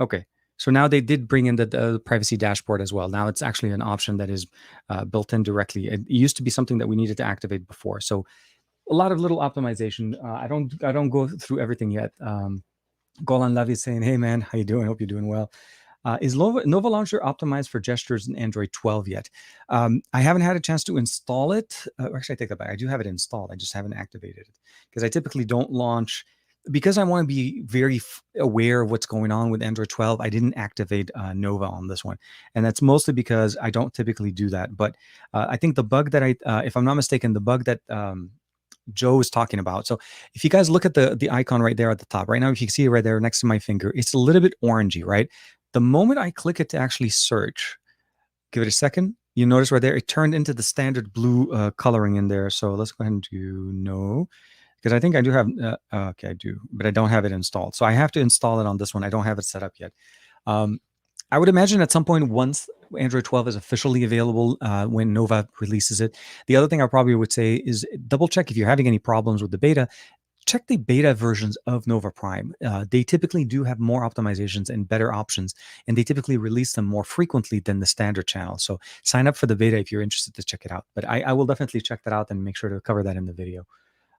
Okay, so now they did bring in the privacy dashboard as well. Now it's actually an option that is built in directly. It used to be something that we needed to activate before. So a lot of little optimization. I don't go through everything yet. Golan Levy is saying, "Hey man, how you doing? Hope you're doing well." Is Nova Launcher optimized for gestures in Android 12 yet? I haven't had a chance to install it. Actually, I take that back. I do have it installed. I just haven't activated it, because I typically don't launch, because I want to be very aware of what's going on with Android 12. I didn't activate Nova on this one, and that's mostly because I don't typically do that. But I think the bug that if I'm not mistaken, the bug that Joe is talking about. So if you guys look at the icon right there at the top, right now, if you can see it right there next to my finger, it's a little bit orangey, right? The moment I click it to actually search, give it a second, you notice right there, it turned into the standard blue coloring in there. So let's go ahead and do no, because I think I do have, okay, I do, but I don't have it installed. So I have to install it on this one. I don't have it set up yet. I would imagine at some point, once Android 12 is officially available, when Nova releases it. The other thing I probably would say is double check if you're having any problems with the beta. Check the beta versions of Nova Prime. They typically do have more optimizations and better options, and they typically release them more frequently than the standard channel. So sign up for the beta if you're interested to check it out. But I will definitely check that out and make sure to cover that in the video.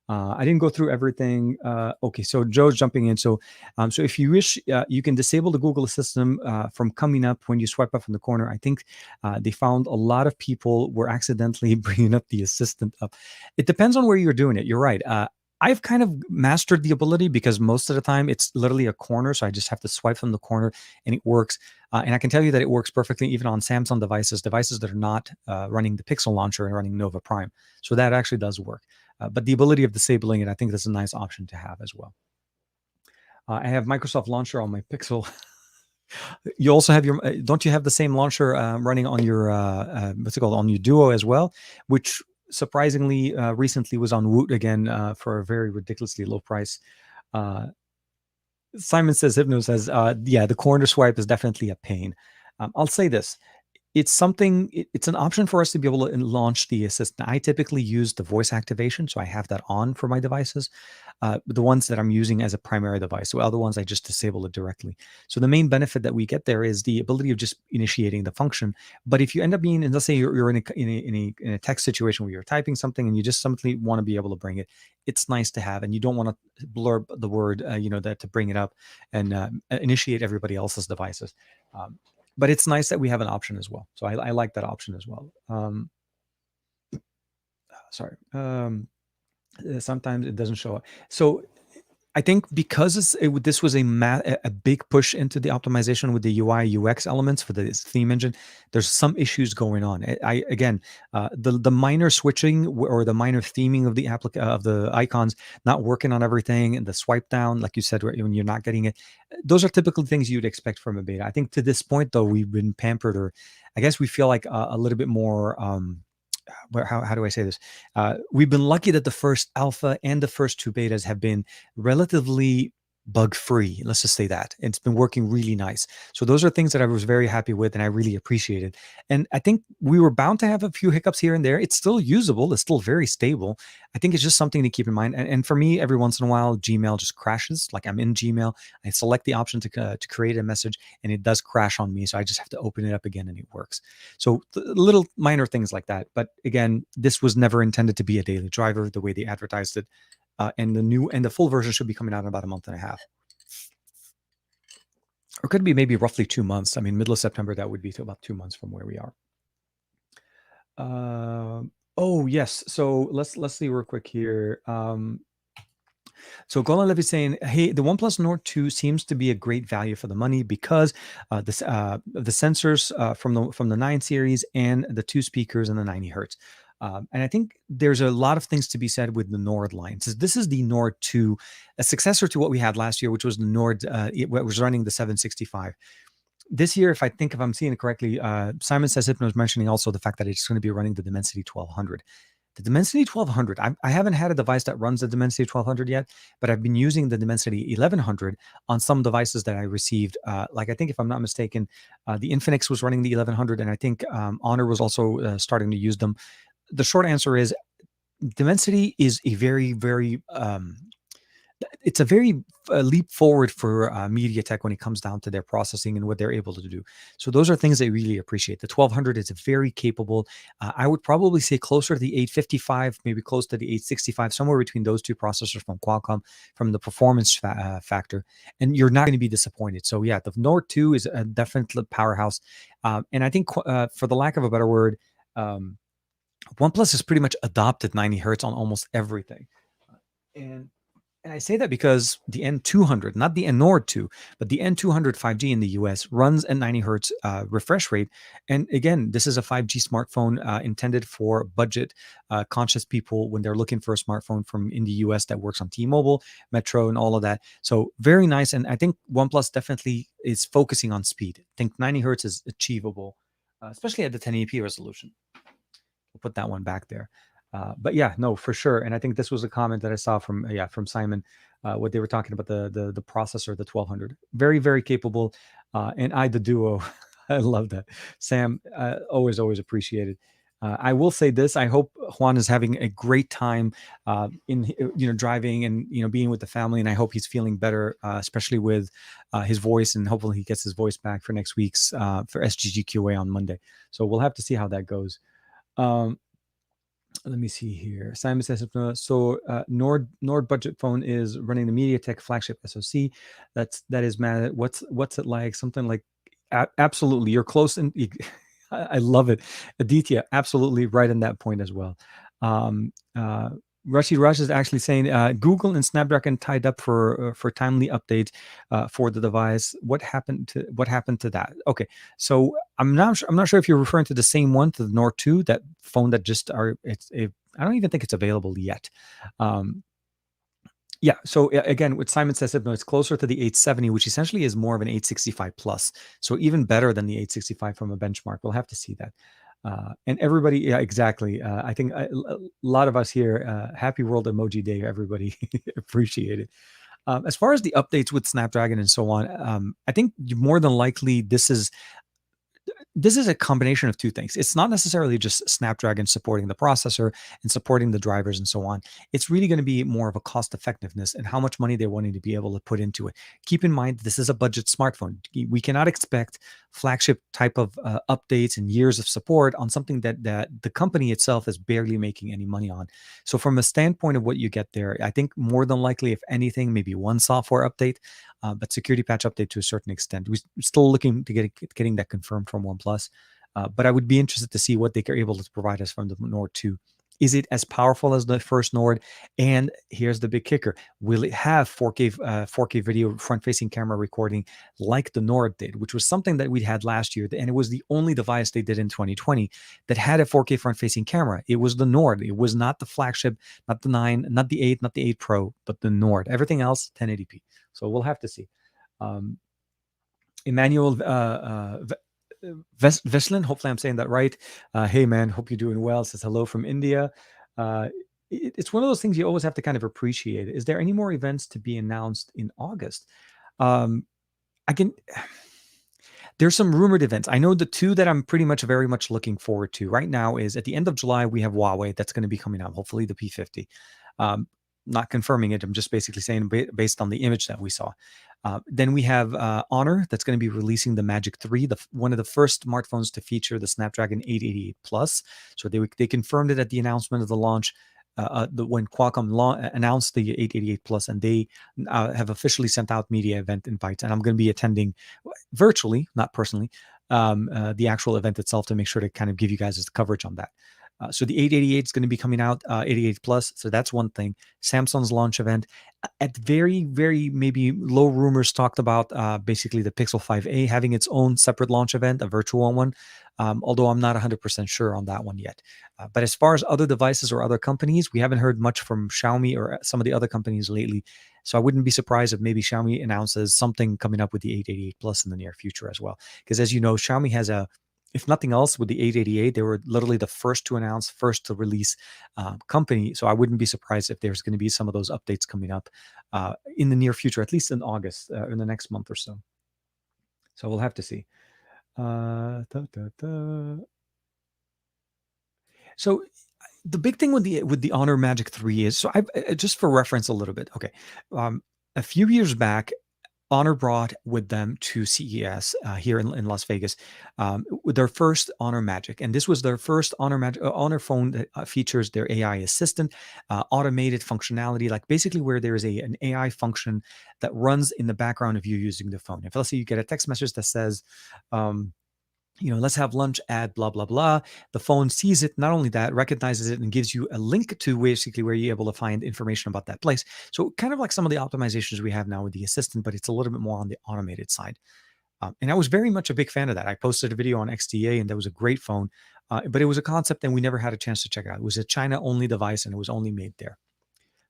I didn't go through everything. Okay, so Joe's jumping in. So if you wish, you can disable the Google Assistant from coming up when you swipe up from the corner. I think they found a lot of people were accidentally bringing up the assistant up. It depends on where you're doing it. You're right. I've kind of mastered the ability because most of the time it's literally a corner. So I just have to swipe from the corner and it works. And I can tell you that it works perfectly even on Samsung devices that are not running the Pixel launcher and running Nova Prime. So that actually does work. But the ability of disabling it, I think that's a nice option to have as well. I have Microsoft Launcher on my Pixel. You also have your, don't you have the same launcher running on your, what's it called, on your Duo as well, which surprisingly recently was on Woot again for a very ridiculously low price. Simon says, Hypno says, yeah, the corner swipe is definitely a pain. I'll say this. It's an option for us to be able to launch the assistant. I typically use the voice activation, so I have that on for my devices. The ones that I'm using as a primary device. So other ones, I just disable it directly. So the main benefit that we get there is the ability of just initiating the function. But if you end up being, and let's say you're in a text situation where you're typing something and you just simply want to be able to bring it, it's nice to have, and you don't want to blurb the word, that to bring it up and initiate everybody else's devices. But it's nice that we have an option as well. So I like that option as well. Sorry. Sometimes it doesn't show up. So I think because this was a big push into the optimization with the UI UX elements for the theme engine, there's some issues going on. The minor switching or the minor theming of the icons not working on everything, and the swipe down, like you said, when you're not getting it, those are typical things you'd expect from a beta. I think to this point, though, we've been pampered, or I guess we feel like a little bit more. How do I say this? We've been lucky that the first alpha and the first two betas have been relatively bug free. Let's just say that it's been working really nice. So those are things that I was very happy with and I really appreciated. And I think we were bound to have a few hiccups here and there. It's still usable. It's still very stable. I think it's just something to keep in mind. And for me, every once in a while, Gmail just crashes. Like I'm in Gmail, I select the option to create a message and it does crash on me. So I just have to open it up again and it works. So little minor things like that. But again, this was never intended to be a daily driver the way they advertised it. And the full version should be coming out in about a month and a half. Or could be maybe roughly 2 months. I mean, middle of September, that would be to about 2 months from where we are. Oh, yes. So let's see real quick here. So Golan Levy saying, hey, the OnePlus Nord 2 seems to be a great value for the money because the sensors from the 9 series and the 2 speakers and the 90 hertz. And I think there's a lot of things to be said with the Nord line. So this is the Nord 2, a successor to what we had last year, which was the Nord, it was running the 765. This year, if I'm seeing it correctly, Simon says Hypno was mentioning also the fact that it's going to be running the Dimensity 1200. The Dimensity 1200, I haven't had a device that runs the Dimensity 1200 yet, but I've been using the Dimensity 1100 on some devices that I received. Like I think, if I'm not mistaken, the Infinix was running the 1100, and I think Honor was also starting to use them. The short answer is Dimensity is a very, very, it's a very leap forward for MediaTek when it comes down to their processing and what they're able to do. So those are things I really appreciate. The 1200 is very capable. I would probably say closer to the 855, maybe close to the 865, somewhere between those two processors from Qualcomm, from the performance factor, and you're not going to be disappointed. So yeah, the Nord 2 is a definite powerhouse. And I think for the lack of a better word, OnePlus has pretty much adopted 90 hertz on almost everything. And I say that because the N200, not the Nord 2, but the N200 5G in the US runs at 90 hertz refresh rate. And again, this is a 5G smartphone intended for budget conscious people when they're looking for a smartphone from in the US that works on T-Mobile, Metro, and all of that. So very nice. And I think OnePlus definitely is focusing on speed. I think 90 hertz is achievable, especially at the 1080p resolution. We'll put that one back there. But yeah, no, for sure. And I think this was a comment that I saw from Simon, what they were talking about, the processor, the 1200, very, very capable. And the Duo, I love that. Sam, always appreciated. I will say this: I hope Juan is having a great time in driving and being with the family, and I hope he's feeling better, especially with his voice, and hopefully he gets his voice back for next week's for SGGQA on Monday. So we'll have to see how that goes. Let me see here. Simon says, Nord budget phone is running the MediaTek flagship SoC. That is mad. What's it like? Something like, absolutely. You're close, and I love it. Aditya, absolutely right in that point as well. Um, Rashid Rush is actually saying Google and Snapdragon tied up for timely updates for the device. What happened to that? Okay, so I'm not sure if you're referring to the same one, to the Nord 2, that phone that just are I don't even think it's available yet. Um, yeah. So again, what Simon says, no, it's closer to the 870, which essentially is more of an 865 plus. So even better than the 865 from a benchmark. We'll have to see that. And everybody, yeah, exactly. I think a lot of us here, happy World Emoji Day, everybody. Appreciate it. As far as the updates with Snapdragon and so on, I think more than likely this is a combination of two things. It's not necessarily just Snapdragon supporting the processor and supporting the drivers and so on. It's really going to be more of a cost effectiveness and how much money they're wanting to be able to put into it. Keep in mind, this is a budget smartphone. We cannot expect flagship type of updates and years of support on something that the company itself is barely making any money on. So from a standpoint of what you get there, I think more than likely, if anything, maybe one software update, but security patch update to a certain extent. We're still looking to getting that confirmed from OnePlus, but I would be interested to see what they are able to provide us from the Nord 2. Is it as powerful as the first Nord? And here's the big kicker: will it have 4K video front-facing camera recording like the Nord did, which was something that we had last year, and it was the only device they did in 2020 that had a 4K front-facing camera. It was the Nord. It was not the flagship, not the 9, not the 8, not the 8 Pro, but the Nord. Everything else 1080p. So we'll have to see. Um, Emmanuel Veslin, hopefully I'm saying that right. Hey man, hope you're doing well. Says hello from India. Uh, it's one of those things you always have to kind of appreciate. Is there any more events to be announced in August? Um, I can. There's some rumored events. I know the two that I'm pretty much very much looking forward to right now is at the end of July, we have Huawei that's going to be coming out, hopefully the P50. Um, Not confirming it. I'm just basically saying based on the image that we saw. Then we have Honor that's going to be releasing the Magic 3, one of the first smartphones to feature the Snapdragon 888 Plus. So they confirmed it at the announcement of the launch. When Qualcomm announced the 888 Plus, and they have officially sent out media event invites, and I'm going to be attending virtually, not personally, the actual event itself to make sure to kind of give you guys the coverage on that. So the 888 is going to be coming out, 88 Plus. So that's one thing. Samsung's launch event. At very, very maybe low rumors talked about basically the Pixel 5a having its own separate launch event, a virtual one, although I'm not 100% sure on that one yet. But as far as other devices or other companies, we haven't heard much from Xiaomi or some of the other companies lately. So I wouldn't be surprised if maybe Xiaomi announces something coming up with the 888 Plus in the near future as well. Because as you know, Xiaomi has if nothing else, with the 888, they were literally the first to announce, first to release company. So I wouldn't be surprised if there's going to be some of those updates coming up in the near future, at least in August, in the next month or so. So we'll have to see. So the big thing with the Honor Magic 3 is, so I just for reference a little bit. Okay, a few years back, Honor brought with them to CES here in Las Vegas with their first Honor Magic. And this was their first Honor phone that features their AI assistant, automated functionality, like basically where there is an AI function that runs in the background of you using the phone. If let's say you get a text message that says, let's have lunch at blah, blah, blah. The phone sees it. Not only that, recognizes it and gives you a link to basically where you're able to find information about that place. So kind of like some of the optimizations we have now with the assistant, but it's a little bit more on the automated side. And I was very much a big fan of that. I posted a video on XDA, and that was a great phone, but it was a concept and we never had a chance to check it out. It was a China-only device and it was only made there.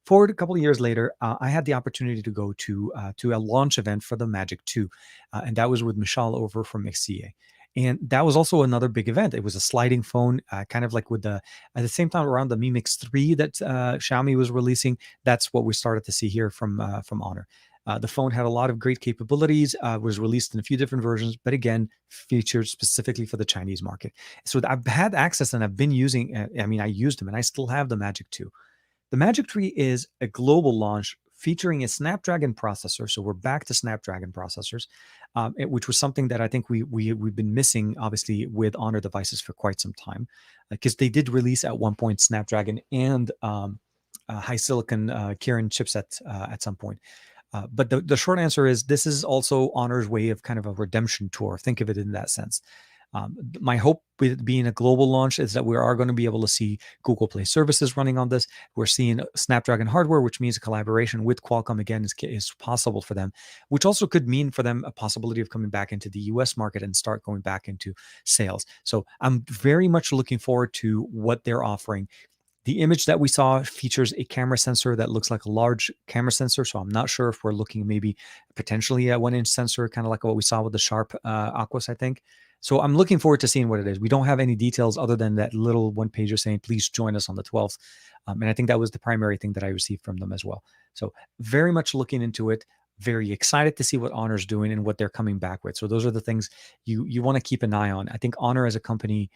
Forward a couple of years later, I had the opportunity to go to a launch event for the Magic 2, and that was with Michal over from XCA. And that was also another big event. It was a sliding phone, kind of like at the same time around the Mi Mix 3 that Xiaomi was releasing. That's what we started to see here from Honor. The phone had a lot of great capabilities, was released in a few different versions, but again, featured specifically for the Chinese market. So I've had access and I've been using, I used them and I still have the Magic 2. The Magic 3 is a global launch featuring a Snapdragon processor. So we're back to Snapdragon processors, which was something that I think we've been missing, obviously, with Honor devices for quite some time, because they did release at one point Snapdragon and high silicon Kirin chipset at some point. But the short answer is this is also Honor's way of kind of a redemption tour. Think of it in that sense. My hope with being a global launch is that we are going to be able to see Google Play services running on this. We're seeing Snapdragon hardware, which means a collaboration with Qualcomm again is possible for them, which also could mean for them a possibility of coming back into the US market and start going back into sales. So I'm very much looking forward to what they're offering. The image that we saw features a camera sensor that looks like a large camera sensor. So I'm not sure if we're looking maybe potentially a 1-inch sensor, kind of like what we saw with the Sharp Aquos, I think. So I'm looking forward to seeing what it is. We don't have any details other than that little one pager saying, please join us on the 12th. And I think that was the primary thing that I received from them as well. So very much looking into it. Very excited to see what Honor's doing and what they're coming back with. So those are the things you want to keep an eye on. I think Honor as a company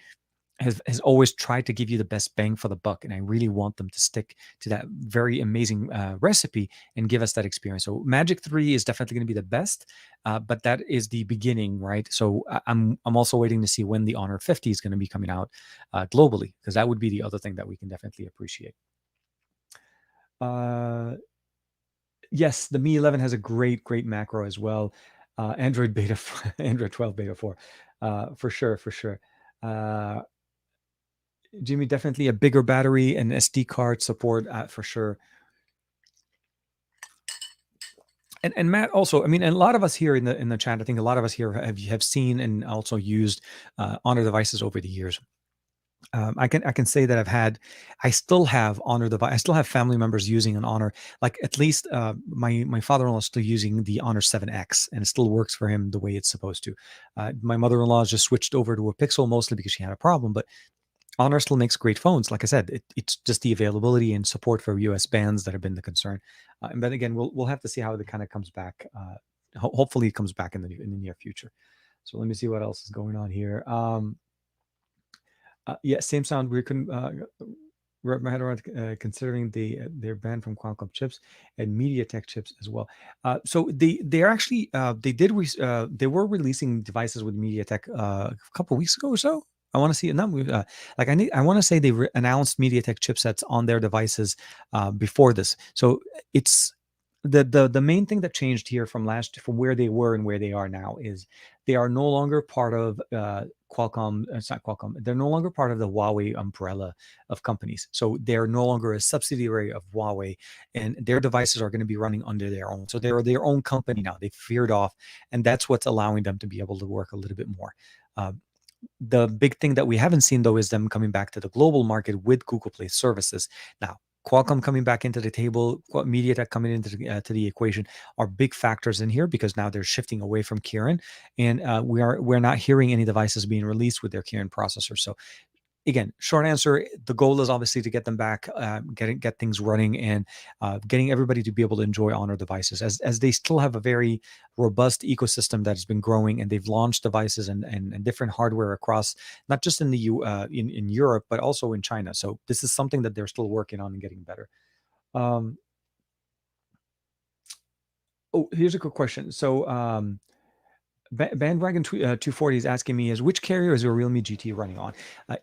has always tried to give you the best bang for the buck, and I really want them to stick to that very amazing recipe and give us that experience. So Magic 3 is definitely going to be the best, but that is the beginning, right? So I'm also waiting to see when the Honor 50 is going to be coming out globally, because that would be the other thing that we can definitely appreciate. Yes, the Mi 11 has a great macro as well. Android beta, Android 12 beta 4, for sure. Jimmy, definitely a bigger battery and SD card support for sure. And Matt also, I mean, and a lot of us here in the chat, I think a lot of us here have seen and also used Honor devices over the years. I can say that I still have Honor device. I still have family members using an Honor. Like at least my father-in-law is still using the Honor 7X, and it still works for him the way it's supposed to. My mother-in-law has just switched over to a Pixel mostly because she had a problem, but Honor still makes great phones. Like I said, it's just the availability and support for US bands that have been the concern. And then again, we'll have to see how it kind of comes back. Hopefully, it comes back in the near future. So let me see what else is going on here. Yeah, same sound. We couldn't wrap my head around considering they're banned from Qualcomm chips and MediaTek chips as well. So they're actually they were releasing devices with MediaTek a couple weeks ago or so. I want to see it now. I want to say they announced MediaTek chipsets on their devices before this. So it's the main thing that changed here from where they were and where they are now is they are no longer part of Qualcomm. It's not Qualcomm. They're no longer part of the Huawei umbrella of companies. So they're no longer a subsidiary of Huawei, and their devices are going to be running under their own. So they're their own company now. They've veered off, and that's what's allowing them to be able to work a little bit more. The big thing that we haven't seen, though, is them coming back to the global market with Google Play services. Now, Qualcomm coming back into the table, MediaTek coming into to the equation are big factors in here, because now they're shifting away from Kirin, and we're not hearing any devices being released with their Kirin processor. So again, short answer, the goal is obviously to get them back, get things running, and getting everybody to be able to enjoy Honor devices, as they still have a very robust ecosystem that has been growing, and they've launched devices and different hardware across, not just in the in Europe, but also in China. So this is something that they're still working on and getting better. Oh, here's a quick question. So Bandwagon 240 is asking me, which carrier is your Realme GT running on?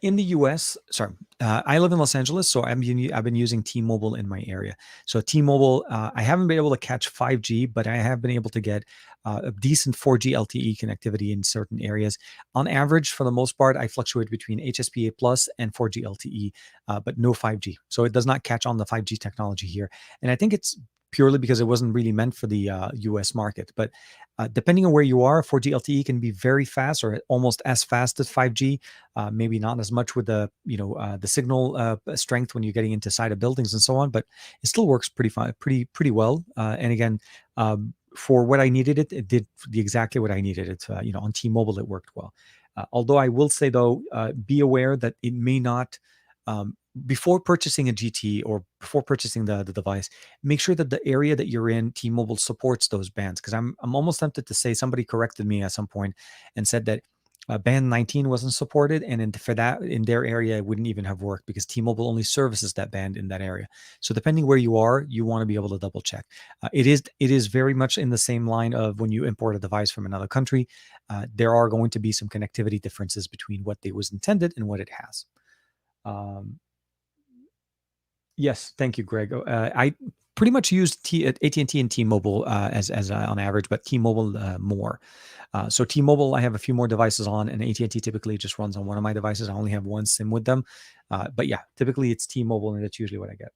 In the US, sorry, I live in Los Angeles, so I've been using T-Mobile in my area. So T-Mobile, I haven't been able to catch 5G, but I have been able to get a decent 4G LTE connectivity in certain areas. On average, for the most part, I fluctuate between HSPA Plus and 4G LTE, but no 5G. So it does not catch on the 5G technology here. And I think it's purely because it wasn't really meant for the US market. But depending on where you are, 4G LTE can be very fast, or almost as fast as 5G. Maybe not as much with the the signal strength when you're getting into side of buildings and so on, but it still works pretty well. And again, for what I needed, it did exactly what I needed. It on T-Mobile it worked well. Although I will say though, be aware that it may not. Before purchasing a GT or before purchasing the device, make sure that the area that you're in, T-Mobile supports those bands. Because I'm almost tempted to say, somebody corrected me at some point and said that Band 19 wasn't supported, and for that in their area, it wouldn't even have worked because T-Mobile only services that band in that area. So depending where you are, you want to be able to double check. It is very much in the same line of when you import a device from another country. There are going to be some connectivity differences between what it was intended and what it has. Um, yes, thank you, Greg. I pretty much use AT&T and T-Mobile as on average, but T-Mobile more. So T-Mobile, I have a few more devices on, and AT&T typically just runs on one of my devices. I only have one SIM with them. But yeah, typically it's T-Mobile, and that's usually what I get.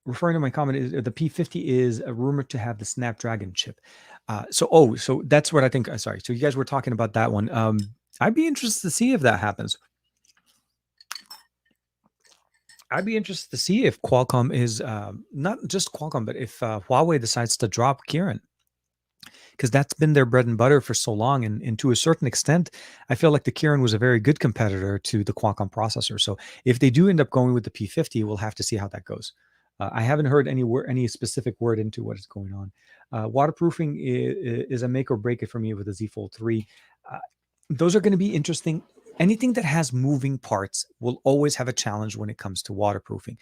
Referring to my comment, is the P50 is rumored to have the Snapdragon chip. So that's what I think. Sorry. So you guys were talking about that one. I'd be interested to see if that happens. I'd be interested to see if Qualcomm is not just Qualcomm, but if Huawei decides to drop Kirin, because that's been their bread and butter for so long. And to a certain extent, I feel like the Kirin was a very good competitor to the Qualcomm processor. So if they do end up going with the P50, we'll have to see how that goes. I haven't heard any specific word into what is going on. Waterproofing is a make or break it for me with the Z Fold 3. Those are going to be interesting. Anything that has moving parts will always have a challenge when it comes to waterproofing.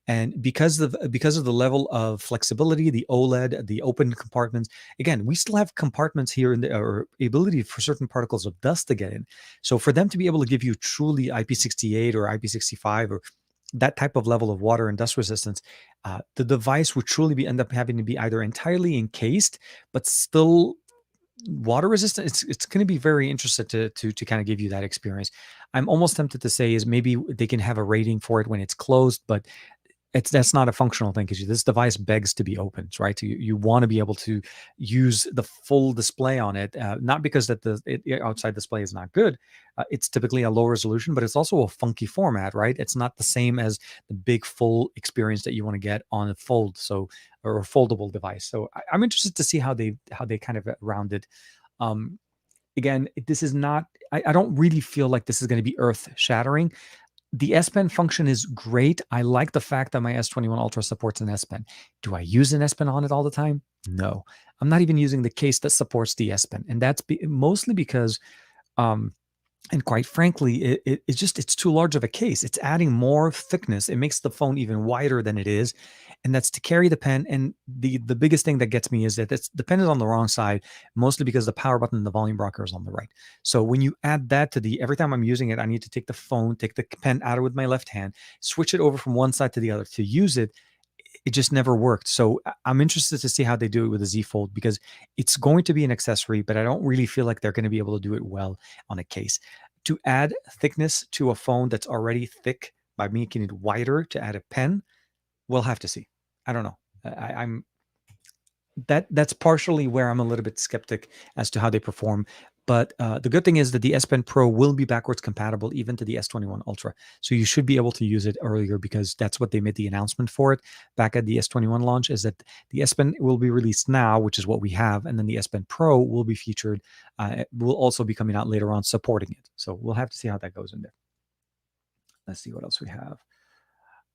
And because of the level of flexibility, the OLED, the open compartments, again, we still have compartments here in the or ability for certain particles of dust to get in. So for them to be able to give you truly IP68 or IP65 or that type of level of water and dust resistance, the device would truly end up having to be either entirely encased, but still water resistant. It's going to be very interested to kind of give you that experience. I'm almost tempted to say is maybe they can have a rating for it when it's closed, but that's not a functional thing because this device begs to be opened, right? You want to be able to use the full display on it, not because that the outside display is not good. It's typically a low resolution, but it's also a funky format, right? It's not the same as the big full experience that you want to get on a fold, or a foldable device. So I'm interested to see how they kind of round it. Again, this is not. I don't really feel like this is going to be earth shattering. The S Pen function is great. I like the fact that my S21 Ultra supports an S Pen. Do I use an S Pen on it all the time? No. I'm not even using the case that supports the S Pen. And that's mostly because, and quite frankly, it's too large of a case. It's adding more thickness. It makes the phone even wider than it is. And that's to carry the pen. And the biggest thing that gets me is that the pen is on the wrong side, mostly because the power button and the volume rocker is on the right. So when you add that to every time I'm using it, I need to take the pen out with my left hand, switch it over from one side to the other to use it. It just never worked. So I'm interested to see how they do it with the Z Fold because it's going to be an accessory, but I don't really feel like they're going to be able to do it well on a case. To add thickness to a phone that's already thick by making it wider to add a pen, we'll have to see. I don't know. That's partially where I'm a little bit skeptic as to how they perform. But the good thing is that the S Pen Pro will be backwards compatible even to the S21 Ultra. So you should be able to use it earlier because that's what they made the announcement for it back at the S21 launch, is that the S Pen will be released now, which is what we have. And then the S Pen Pro will be featured. Will also be coming out later on supporting it. So we'll have to see how that goes in there. Let's see what else we have.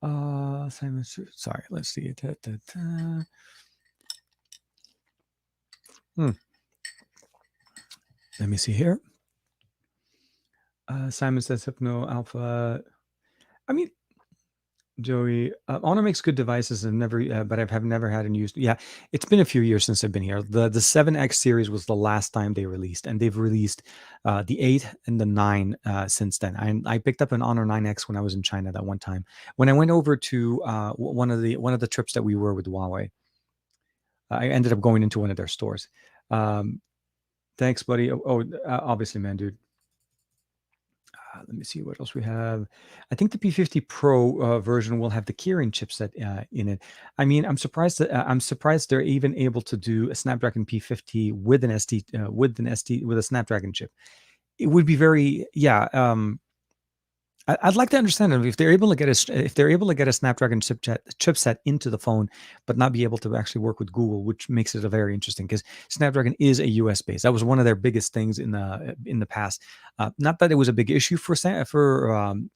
Simon, sorry, let's see. Let me see here. Simon says Hypno Alpha. I mean, Joey, Honor makes good devices and but I've never had any use. Yeah, it's been a few years since I've been here. The 7X series was the last time they released, and they've released the 8 and the 9 since then. I picked up an Honor 9X when I was in China that one time. When I went over to one of the trips that we were with Huawei, I ended up going into one of their stores. Thanks, buddy. Obviously, man, dude. Let me see what else we have. I think the P50 Pro version will have the Kirin chipset in it. I mean, I'm surprised they're even able to do a Snapdragon P50 with an with a Snapdragon chip. It would be very, yeah. I'd like to understand if they're able to get a Snapdragon chipset into the phone, but not be able to actually work with Google, which makes it a very interesting, because Snapdragon is a US based. That was one of their biggest things in the past. Not that it was a big issue for Huawei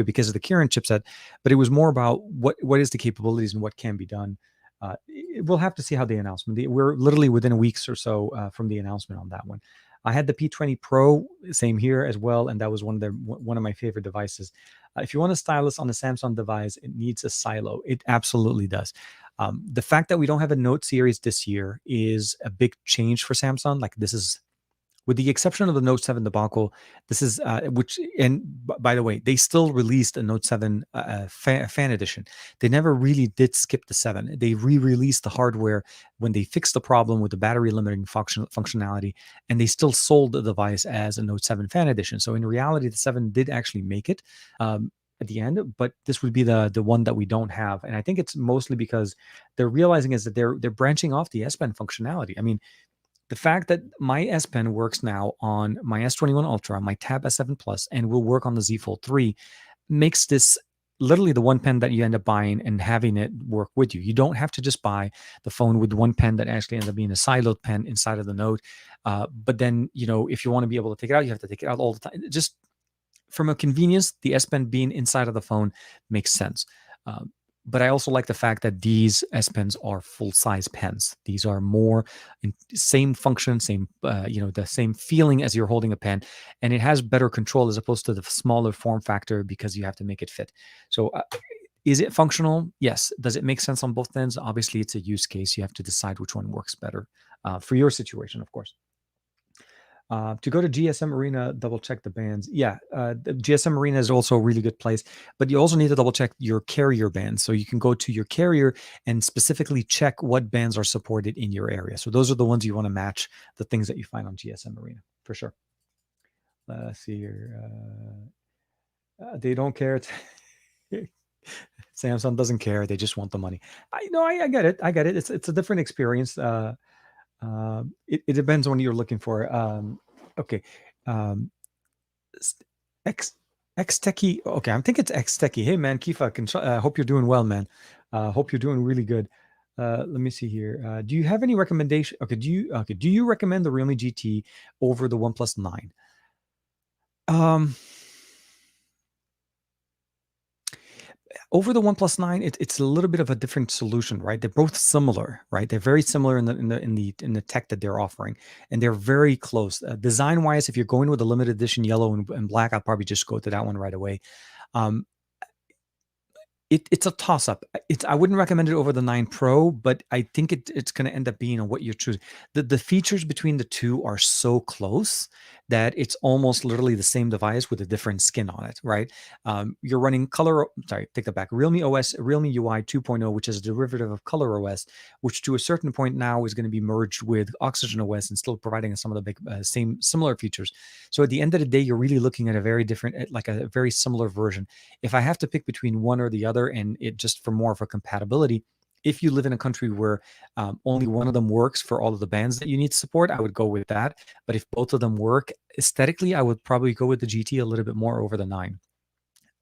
because of the Kirin chipset, but it was more about what is the capabilities and what can be done. We'll have to see how the announcement. We're literally within weeks or so from the announcement on that one. I had the P20 Pro, same here as well, and that was one of my favorite devices. If you want a stylus on a Samsung device, it needs a silo. It absolutely does. The fact that we don't have a Note series this year is a big change for Samsung. Like, this is, with the exception of the Note 7 debacle, this is by the way, they still released a Note 7 fan edition. They never really did skip the 7. They re-released the hardware when they fixed the problem with the battery limiting functionality, and they still sold the device as a Note 7 fan edition. So in reality, the 7 did actually make it at the end, but this would be the one that we don't have. And I think it's mostly because they're realizing is that they're branching off the S Pen functionality. I mean, the fact that my S Pen works now on my S21 Ultra, my Tab S7 Plus, and will work on the Z Fold 3 makes this literally the one pen that you end up buying and having it work with you. You don't have to just buy the phone with one pen that actually ends up being a siloed pen inside of the Note. But then, if you want to be able to take it out, you have to take it out all the time. Just from a convenience, the S Pen being inside of the phone makes sense. But I also like the fact that these S Pens are full-size pens. These are more same function, the same feeling as you're holding a pen, and it has better control as opposed to the smaller form factor because you have to make it fit. So is it functional? Yes. Does it make sense on both ends? Obviously, it's a use case. You have to decide which one works better for your situation, of course. To go to GSM Arena, double check the bands. Yeah, the GSM Arena is also a really good place, but you also need to double check your carrier bands. So you can go to your carrier and specifically check what bands are supported in your area. So those are the ones you want to match the things that you find on GSM Arena for sure. Let's see here. They don't care. Samsung doesn't care. They just want the money. I get it. I get it. It's a different experience. It depends on what you're looking for. Okay. X Techie. Okay, I think it's X Techie. Hey man, Kifa, hope you're doing well, man. Hope you're doing really good. Let me see here. Do you have any recommendation? Okay, do you recommend the Realme GT over the OnePlus 9? Over the OnePlus 9, it's a little bit of a different solution, right? They're both similar, right? They're very similar in the tech that they're offering, and they're very close. Design wise, if you're going with a limited edition yellow and black, I'll probably just go to that one right away. It's a toss up. I wouldn't recommend it over the 9 Pro, but I think it's going to end up being on what you're choosing. The features between the two are so close that it's almost literally the same device with a different skin on it, right? You're running take that back. Realme OS, Realme UI 2.0, which is a derivative of Color OS, which to a certain point now is going to be merged with Oxygen OS and still providing some of the big similar features. So at the end of the day, you're really looking at a very different, like a very similar version. If I have to pick between one or the other, and it just for more of a compatibility, if you live in a country where only one of them works for all of the bands that you need to support, I would go with that. But if both of them work aesthetically, I would probably go with the GT a little bit more over the 9.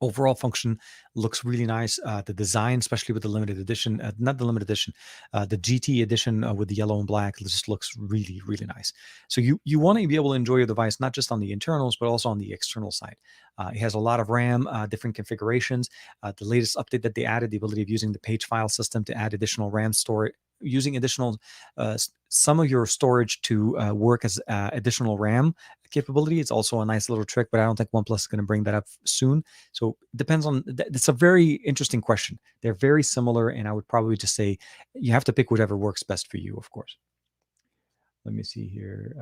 Overall function looks really nice. The design, especially with the limited edition, not the limited edition, the GT edition with the yellow and black, just looks really, really nice. So you want to be able to enjoy your device, not just on the internals, but also on the external side. It has a lot of RAM, different configurations. The latest update that they added, the ability of using the page file system to add additional RAM storage, using additional some of your storage to work as additional RAM capability. It's also a nice little trick, but I don't think OnePlus is going to bring that up soon. So it depends on. It's a very interesting question. They're very similar, and I would probably just say you have to pick whatever works best for you, of course. Let me see here.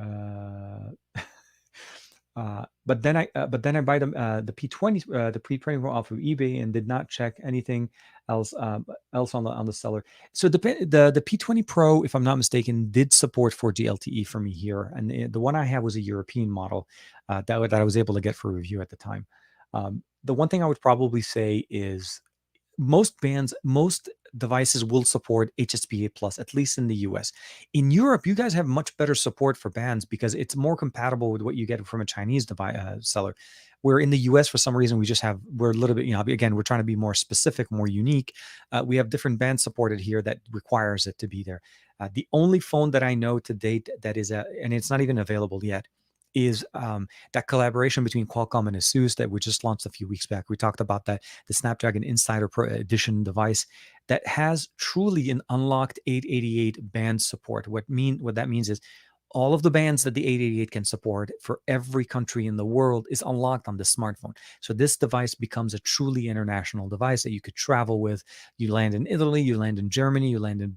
But then I buy them the P20 the P20 off of eBay and did not check anything else on the seller. So the P20 Pro, if I'm not mistaken, did support 4G LTE for me here, and the one I have was a European model that I was able to get for review at the time. The one thing I would probably say is most devices will support HSPA plus, at least in the US. In Europe, you guys have much better support for bands because it's more compatible with what you get from a Chinese seller. Where in the US, for some reason, we're a little bit, again, we're trying to be more specific, more unique. We have different bands supported here that requires it to be there. The only phone that I know to date that is and it's not even available yet, is that collaboration between Qualcomm and Asus that we just launched a few weeks back. We talked about that, the Snapdragon Insider Pro Edition device that has truly an unlocked 888 band support. What that means is all of the bands that the 888 can support for every country in the world is unlocked on this smartphone. So this device becomes a truly international device that you could travel with. You land in Italy, you land in Germany, you land in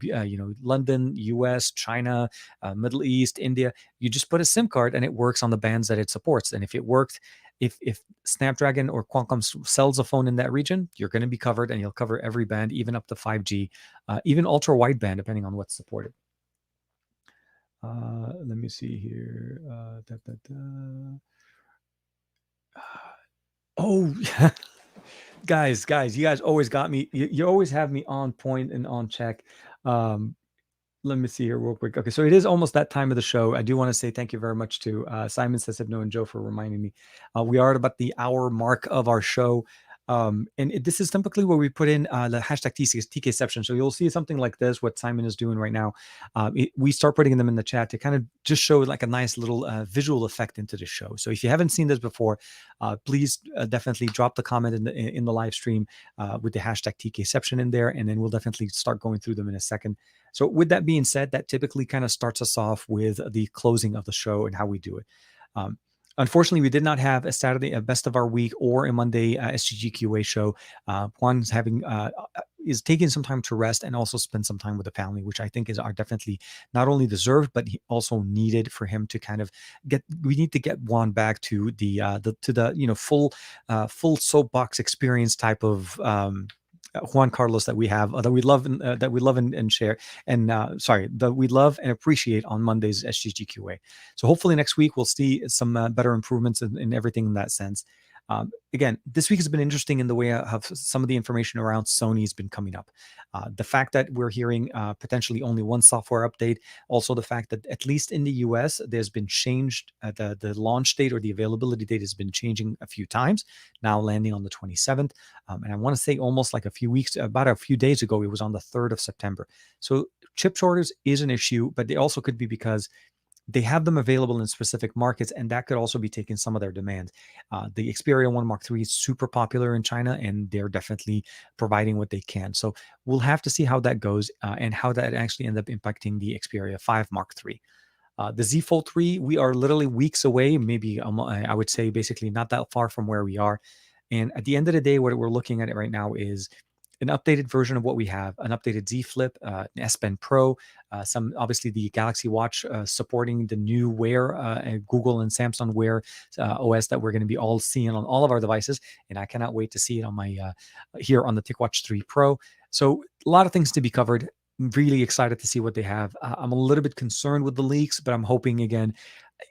London, US, China, Middle East, India. You just put a SIM card and it works on the bands that it supports. And if it worked, if Snapdragon or Qualcomm sells a phone in that region, you're going to be covered, and you'll cover every band, even up to 5G, even ultra wideband, depending on what's supported. Let me see here. Oh, guys, you guys always got me. You always have me on point and on check. Let me see here real quick. Okay, so it is almost that time of the show. I do want to say thank you very much to Simon Says Hypno and Joe for reminding me. We are at about the hour mark of our show. This is typically where we put in the hashtag TKception. So you'll see something like this, what Simon is doing right now. We start putting them in the chat to kind of just show like a nice little visual effect into the show. So if you haven't seen this before, please definitely drop the comment in the live stream with the hashtag TKception in there, and then we'll definitely start going through them in a second. So with that being said, that typically kind of starts us off with the closing of the show and how we do it. Unfortunately, we did not have a Saturday, a best of our week, or a Monday SGG QA show. Juan's is taking some time to rest and also spend some time with the family, which I think are definitely not only deserved, but also needed for him to kind of we need to get Juan back to the full soapbox experience type of Juan Carlos that we have, that we love and share, and that we love and appreciate on Monday's SGGQA. So hopefully next week we'll see some better improvements in everything in that sense. Again, this week has been interesting in the way of some of the information around Sony has been coming up. The fact that we're hearing potentially only one software update, also the fact that at least in the US, there's been changed, the launch date or the availability date has been changing a few times, now landing on the 27th. And I want to say almost like about a few days ago, it was on the 3rd of September. So chip shortage is an issue, but they also could be because they have them available in specific markets, and that could also be taking some of their demand. The Xperia 1 Mark III is super popular in China, and they're definitely providing what they can. So we'll have to see how that goes and how that actually ends up impacting the Xperia 5 Mark III. The Z Fold 3, we are literally weeks away, maybe I would say basically not that far from where we are. And at the end of the day, what we're looking at right now is an updated version of what we have, an updated Z Flip, an S Pen Pro, some obviously the Galaxy Watch supporting the new Wear, Google and Samsung Wear OS that we're going to be all seeing on all of our devices, and I cannot wait to see it on my here on the TicWatch 3 Pro. So a lot of things to be covered. I'm really excited to see what they have. I'm a little bit concerned with the leaks, but I'm hoping again.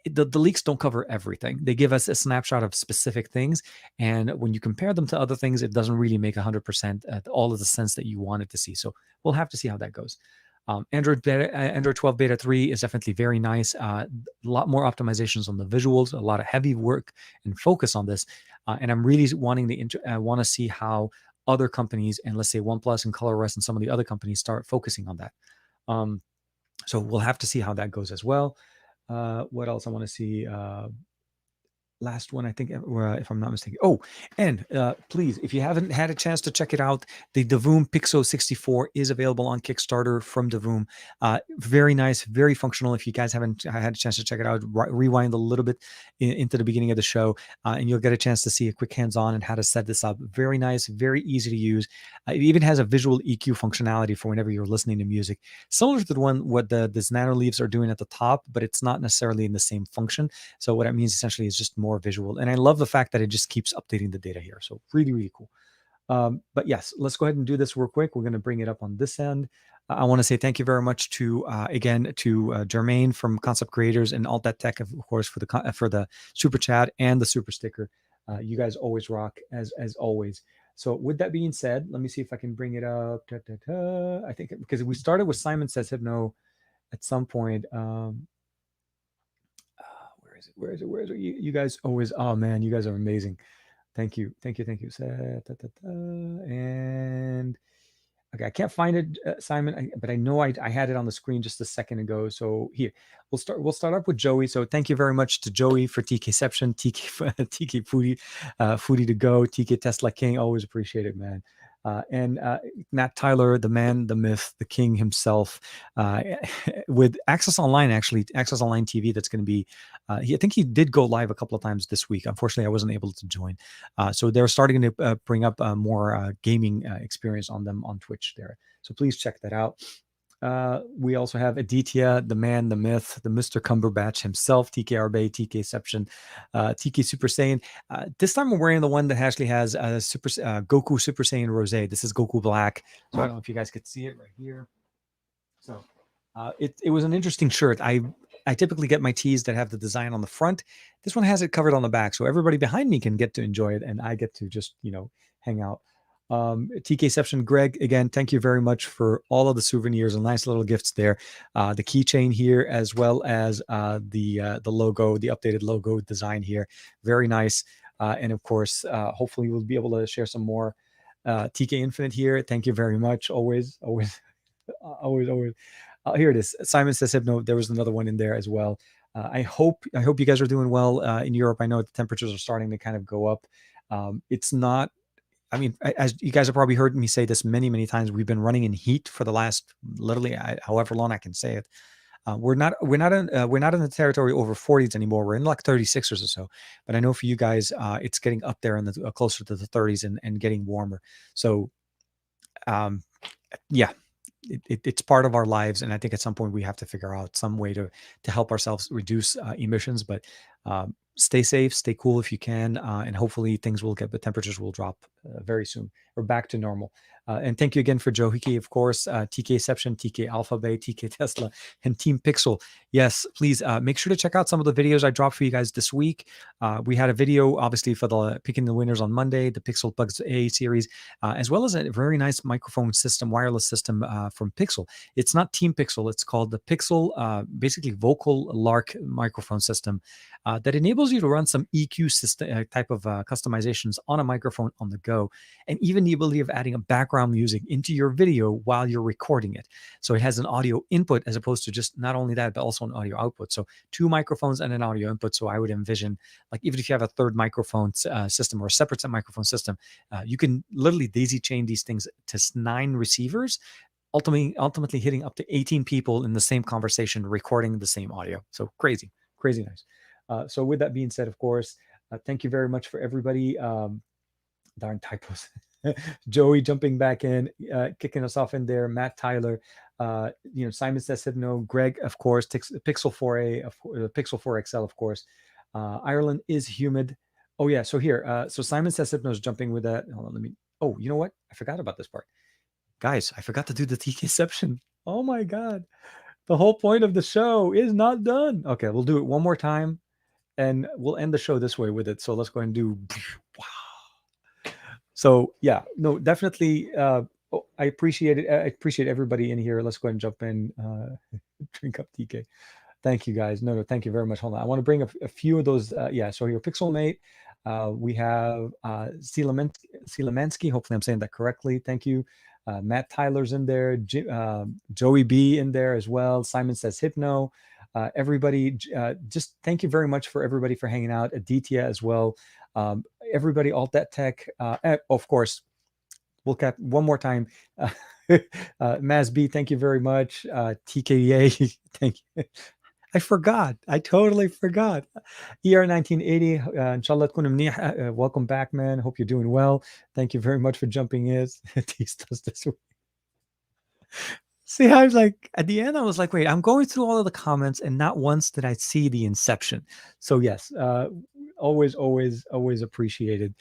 The leaks don't cover everything. They give us a snapshot of specific things, and when you compare them to other things, it doesn't really make 100% all of the sense that you wanted to see. So we'll have to see how that goes. Android 12 Beta 3 is definitely very nice. A lot more optimizations on the visuals, a lot of heavy work and focus on this. And I'm really wanting want to see how other companies, and let's say OnePlus and ColorOS and some of the other companies, start focusing on that. So we'll have to see how that goes as well. What else I want to see? Last one, I think, if I'm not mistaken. Oh, and please, if you haven't had a chance to check it out, the Divoom Pixoo-64 is available on Kickstarter from Divoom. Very nice, very functional. If you guys haven't had a chance to check it out, rewind a little bit into the beginning of the show, and you'll get a chance to see a quick hands-on and how to set this up. Very nice, very easy to use. It even has a visual EQ functionality for whenever you're listening to music, similar to what the Nano Leaves are doing at the top, but it's not necessarily in the same function. So what it means essentially is just more visual. And I love the fact that it just keeps updating the data here. So really, really cool. But yes, let's go ahead and do this real quick. We're going to bring it up on this end. I want to say thank you very much to Jermaine from Concept Creators and Alt That Tech, of course, for the super chat and the super sticker. You guys always rock as always. So with that being said, let me see if I can bring it up. I think because we started with Simon Says Hypno at some point. Where is it? You guys always, oh man, you guys are amazing. Thank you. And Okay, I can't find it, Simon, but I know I had it on the screen just a second ago. So here, we'll start up with Joey. So thank you very much to Joey for TKception, TK Foodie, Foodie to go, TK Tesla King. Always appreciate it, man. And Matt Tyler, the man, the myth, the king himself, uh, with Access Online, actually, Access Online TV. That's going to be, I think he did go live a couple of times this week. Unfortunately, I wasn't able to join. So they're starting to bring up more gaming experience on them on Twitch there. So please check that out. We also have Aditya, the man, the myth, the Mr. Cumberbatch himself, TK Arbe, TKception, TK Super Saiyan. This time I'm wearing the one that actually has Goku Super Saiyan Rose. This is Goku Black. So I don't know if you guys could see it right here. So it was an interesting shirt. I typically get my tees that have the design on the front. This one has it covered on the back, so everybody behind me can get to enjoy it, and I get to just hang out. TKception, Greg, again, thank you very much for all of the souvenirs and nice little gifts there. The keychain here, as well as the logo, the updated logo design here, very nice. And of course, hopefully we'll be able to share some more. TK Infinite here, thank you very much. Always, always. Here it is. Simon says Hypno. There was another one in there as well. I hope you guys are doing well in Europe. I know the temperatures are starting to kind of go up. It's not. I mean, as you guys have probably heard me say this many times, we've been running in heat for the last literally however long I can say it. We're not in the territory over 40s anymore. We're in like 36ers or so. But I know for you guys, it's getting up there in the closer to the 30s and getting warmer. So, yeah. It's part of our lives, and I think at some point we have to figure out some way to help ourselves reduce emissions. But stay safe, stay cool if you can, and hopefully the temperatures will drop very soon. We're back to normal. And thank you again for Johiki, of course, TKception, TK Alphabet, TK Tesla, and Team Pixel. Yes, please make sure to check out some of the videos I dropped for you guys this week. We had a video, obviously, for the picking the winners on Monday, the Pixel Bugs A series, as well as a very nice microphone system, wireless system from Pixel. It's not Team Pixel. It's called the Pixel, basically Vocal Lark microphone system that enables you to run some EQ system type of customizations on a microphone on the go, and even the ability of adding a background music into your video while you're recording it. So it has an audio input as opposed to just not only that, but also an audio output. So 2 microphones and an audio input. So I would envision, like, even if you have a third microphone system or a separate microphone system, you can literally daisy chain these things to 9 receivers, ultimately hitting up to 18 people in the same conversation, recording the same audio. So crazy nice. So with that being said, of course, thank you very much for everybody. Darn typos. Joey jumping back in, kicking us off in there. Matt Tyler, Simon says Hypno. Greg, of course, Pixel 4a, Pixel 4 XL, of course. Ireland is humid. Oh yeah. So here, so Simon says Hypno is jumping with that. Hold on, oh, you know what? I forgot about this part. Guys, I forgot to do the TKception. Oh my God. The whole point of the show is not done. Okay, we'll do it one more time and we'll end the show this way with it. So let's go ahead and do wow. So yeah, no, definitely. I appreciate it. I appreciate everybody in here. Let's go ahead and jump in. Drink up TK. Thank you guys. No, thank you very much. Hold on. I want to bring a few of those. Yeah. So here, Pixelmate. We have Silamansky. Hopefully I'm saying that correctly. Thank you. Matt Tyler's in there. Joey B in there as well. Simon says Hypno. Everybody, just thank you very much for everybody for hanging out. Aditya as well. Everybody, Alt That Tech, of course, we'll cap one more time. Maz B, thank you very much. TKA, thank you. I forgot. I totally forgot. ER1980, inshallah tkunum منيح. Welcome back, man. Hope you're doing well. Thank you very much for jumping in. See, I was like, at the end, I was like, wait, I'm going through all of the comments and not once did I see the inception. So yes, always appreciated.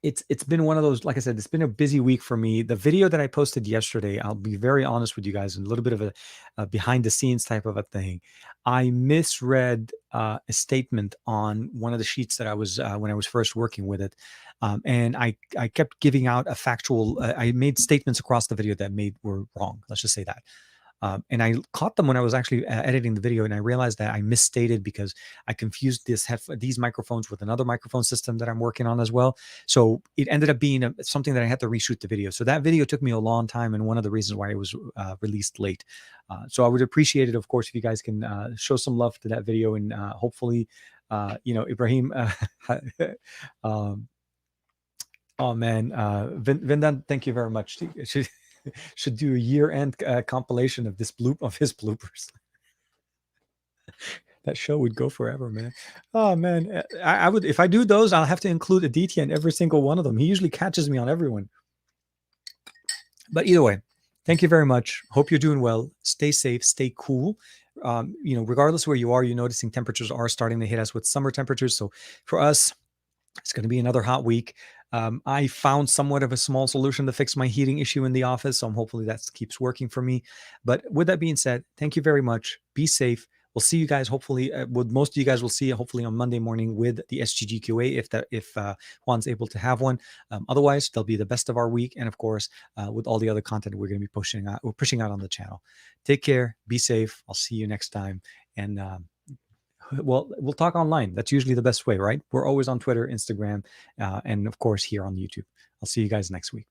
It's been one of those, like I said, it's been a busy week for me. The video that I posted yesterday, I'll be very honest with you guys, a little bit of a behind the scenes type of a thing. I misread a statement on one of the sheets that I was when I was first working with it. And I kept giving out a factual, I made statements across the video that were wrong. Let's just say that. And I caught them when I was actually editing the video, and I realized that I misstated because I confused these microphones with another microphone system that I'm working on as well. So it ended up being something that I had to reshoot the video. So that video took me a long time, and one of the reasons why it was released late. So I would appreciate it, of course, if you guys can show some love to that video, and hopefully, Ibrahim. Oh man, Vindan, thank you very much. Should do a year-end compilation of his bloopers. That show would go forever, man. Oh man, I would, if I do those, I'll have to include a DT in every single one of them. He usually catches me on everyone. But either way, thank you very much. Hope you're doing well. Stay safe, stay cool. Regardless where you are, you're noticing temperatures are starting to hit us with summer temperatures. So for us, it's going to be another hot week. I found somewhat of a small solution to fix my heating issue in the office, so hopefully that keeps working for me. But with that being said, thank you very much. Be safe. We'll see you guys hopefully. Most of you guys will see you hopefully on Monday morning with the SGGQA if Juan's able to have one. Otherwise, they'll be the best of our week, and of course, with all the other content we're going to be pushing out on the channel. Take care. Be safe. I'll see you next time, and well, we'll talk online. That's usually the best way, right? We're always on Twitter, Instagram, and of course here on YouTube. I'll see you guys next week.